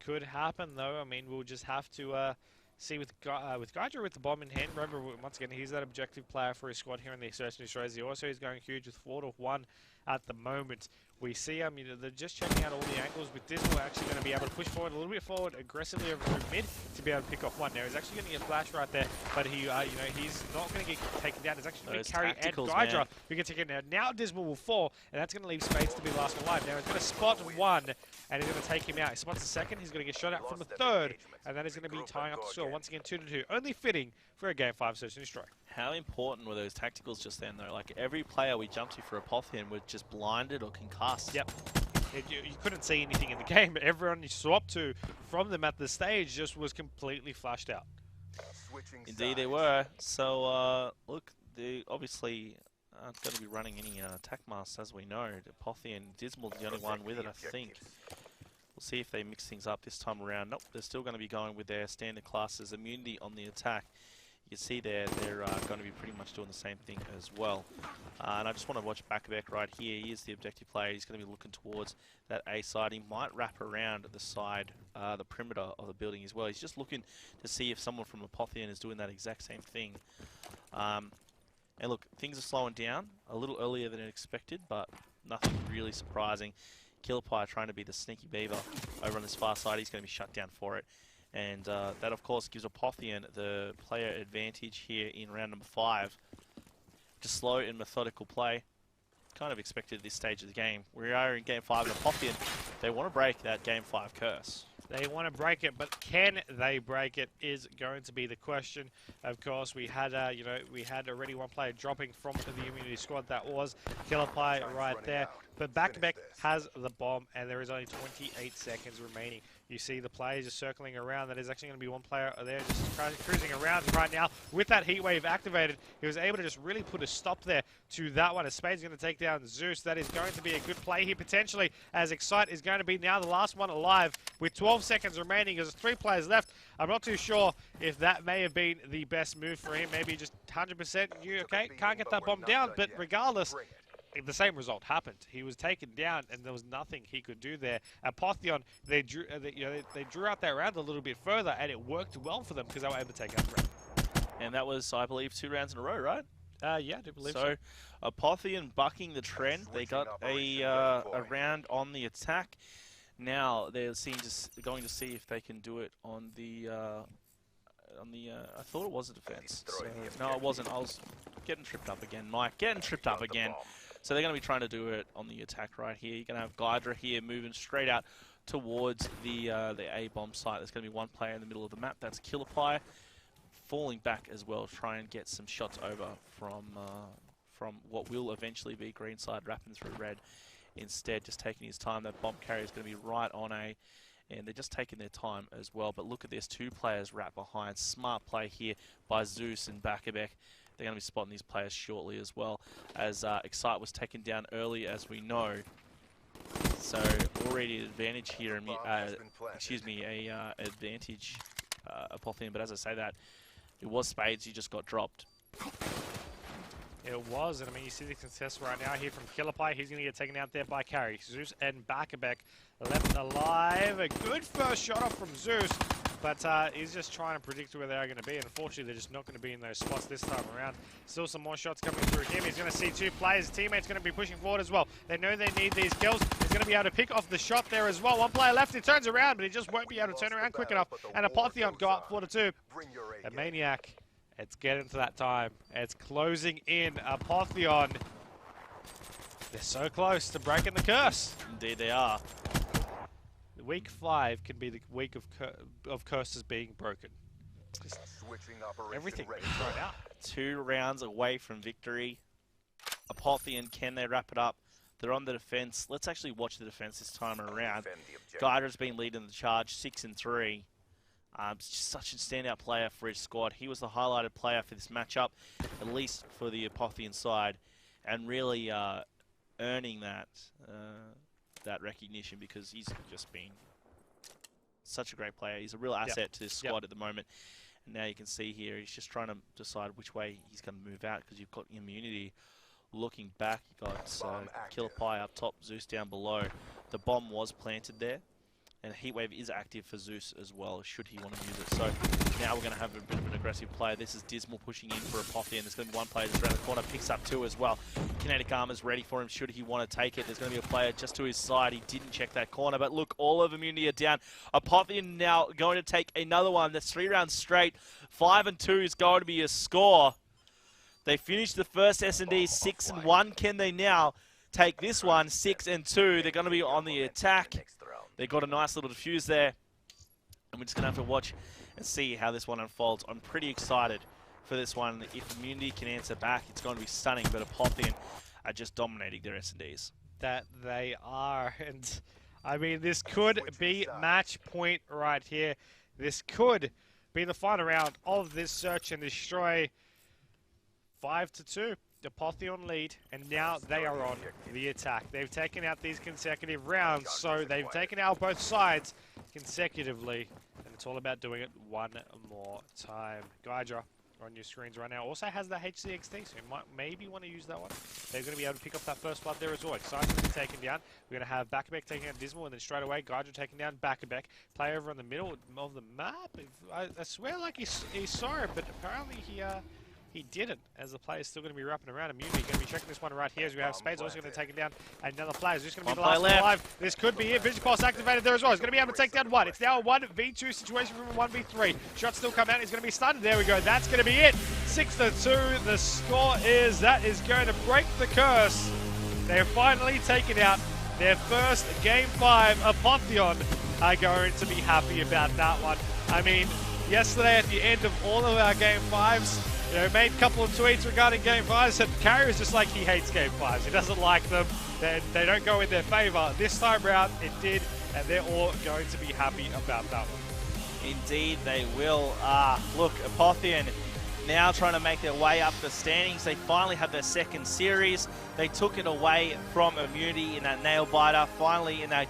Could happen though. I mean, we'll just have to see with Gydra with the bomb in hand. Remember, once again, he's that objective player for his squad here in the Search and Destroy. He also is going huge with 4-1 at the moment. We see, they're just checking out all the angles with Dismal actually going to be able to push forward a little bit forward aggressively over through mid to be able to pick off one. Now he's actually going to get flash right there, but he, he's not going to get taken down. It's actually going to carry and Gydra who gets taken down. Now Dismal will fall, and that's going to leave Spades to be last alive. Now he's going to spot one, and he's going to take him out. He spots the second, he's going to get shot out from the third, and that is going to be tying up the score once again 2-2. Only fitting for a Game 5 Search and Destroy. How important were those tacticals just then, though? Like, every player we jumped to for Apotheon was just blinded or concussed. Yep. You couldn't see anything in the game. Everyone you swapped to from them at the stage just was completely flushed out. Indeed they were. So, look, they obviously aren't going to be running any attack masks, as we know. Apotheon, Dismal's the only one with it, I think. We'll see if they mix things up this time around. Nope, they're still going to be going with their standard classes. Immunity on the attack. You can see they're going to be pretty much doing the same thing as well. And I just want to watch Bakabek right here. He is the objective player. He's going to be looking towards that A side. He might wrap around the side, the perimeter of the building as well. He's just looking to see if someone from Apotheon is doing that exact same thing. And look, things are slowing down a little earlier than expected, but nothing really surprising. Killerpie trying to be the sneaky beaver over on this far side. He's going to be shut down for it. And that, of course, gives Apotheon the player advantage here in round number 5. Just slow and methodical play. Kind of expected at this stage of the game. We are in Game 5 and Apotheon, they want to break that Game 5 curse. They want to break it, but can they break it is going to be the question. Of course, we had we had already one player dropping from the immunity squad. That was Killerpie right there. But Bakabek has the bomb, and there is only 28 seconds remaining. You see the players just circling around. That is actually going to be one player there just cruising around right now. With that heat wave activated, he was able to just really put a stop there to that one. As Spade's going to take down Zeus. That is going to be a good play here potentially, as Excite is going to be now the last one alive with 12 seconds remaining. There's 3 players left. I'm not too sure if that may have been the best move for him. Maybe just 100%. Okay, can't get that bomb down, but regardless, the same result happened. He was taken down, and there was nothing he could do there. Apotheon, they drew out that round a little bit further, and it worked well for them because they were able to take out the round. And that was, I believe, 2 rounds in a row, right? Yeah, I do believe so. Apotheon bucking the trend. They got a round on the attack. Now they're going to see if they can do it on the. I thought it was a defense. So, no, it wasn't. I was getting tripped up again, Mike. Getting tripped up again. So they're going to be trying to do it on the attack right here. You're going to have Gydra here moving straight out towards the A-bomb site. There's going to be one player in the middle of the map. That's Killerpie, falling back as well, try and get some shots over from what will eventually be green side, wrapping through red. Instead, just taking his time. That bomb carrier is going to be right on A, and they're just taking their time as well. But look at this, 2 players wrapped behind. Smart play here by Zeus and Bakabek. They're going to be spotting these players shortly as well, as Excite was taken down early, as we know. So already an advantage here, advantage Apotheon. But as I say that, it was Spades. He just got dropped. It was, and I mean, you see the success right now here from Killerpie. He's going to get taken out there by Carry. Zeus and Bakabek left alive. A good first shot off from Zeus, but he's just trying to predict where they are going to be, and unfortunately, they're just not going to be in those spots this time around. Still some more shots coming through him. He's going to see 2 players. His teammates going to be pushing forward as well. They know they need these kills. He's going to be able to pick off the shot there as well. One player left. He turns around, but he just won't be able to turn around quick enough, and Apotheon go up 4-2. A Maniac. It's getting to that time. It's closing in. Apotheon. They're so close to breaking the curse. Indeed they are. Week 5 can be the week of curses being broken. Just everything being thrown out. 2 rounds away from victory. Apotheon, can they wrap it up? They're on the defense. Let's actually watch the defense this time around. Gydra's been leading the charge, 6-3. Such a standout player for his squad. He was the highlighted player for this matchup, at least for the Apotheon side, and really earning that recognition, because he's just been such a great player. He's a real asset to this squad at the moment. And now you can see here, he's just trying to decide which way he's going to move out, because you've got immunity. Looking back, you've got Killerpie up top, Zeus down below. The bomb was planted there. And Heatwave is active for Zeus as well, should he want to use it. So now we're going to have a bit of an aggressive player. This is Dismal pushing in for Apotheon. There's going to be one player just around the corner, picks up 2 as well. Kinetic Armor's ready for him should he want to take it. There's going to be a player just to his side. He didn't check that corner, but look, all of immunity are down. Apotheon now going to take another one. That's 3 rounds straight. 5-2 is going to be a score. They finished the first S&D 6-1. Can they now take this one 6-2? They're going to be on the attack. They got a nice little defuse there, and we're just going to have to watch and see how this one unfolds. I'm pretty excited for this one. If immunity can answer back, it's going to be stunning, but Apotheon are just dominating their S&Ds. that they are. And I mean, this could be match point right here. This could be the final round of this search and destroy. 5-2. Apotheon lead, and now they are on the attack. They've taken out these consecutive rounds, so they've taken out both sides consecutively, and it's all about doing it one more time. Gydra on your screens right now also has that HCXT, so you might maybe want to use that one. They're going to be able to pick up that first blood there as well. Excited to be taken down. We're going to have Bakabek taking out Dismal, and then straight away Gydra taking down Bakabek. Play over in the middle of the map. I swear like he saw it, but apparently he didn't, as the player's still going to be wrapping around. Immunity going to be checking this one right here as we have Spades also going to take it down. Another player is just going to be the last one alive. This could be it. Vision Pulse activated there as well. He's going to be able to take down one. It's now a 1v2 situation from a 1v3. Shots still come out. He's going to be stunned. There we go. That's going to be it. 6-2. The score is. That is going to break the curse. They're finally taken out their first Game 5. Apotheon are going to be happy about that one. I mean, yesterday at the end of all of our Game 5s, you know, made a couple of tweets regarding Game 5s, said Carrier is just like he hates Game 5s. He doesn't like them. They don't go in their favor. This time around, it did, and they're all going to be happy about that one. Indeed, they will. Look, Apotheon now trying to make their way up the standings. They finally have their second series. They took it away from Immunity in that nail biter. Finally, in that game.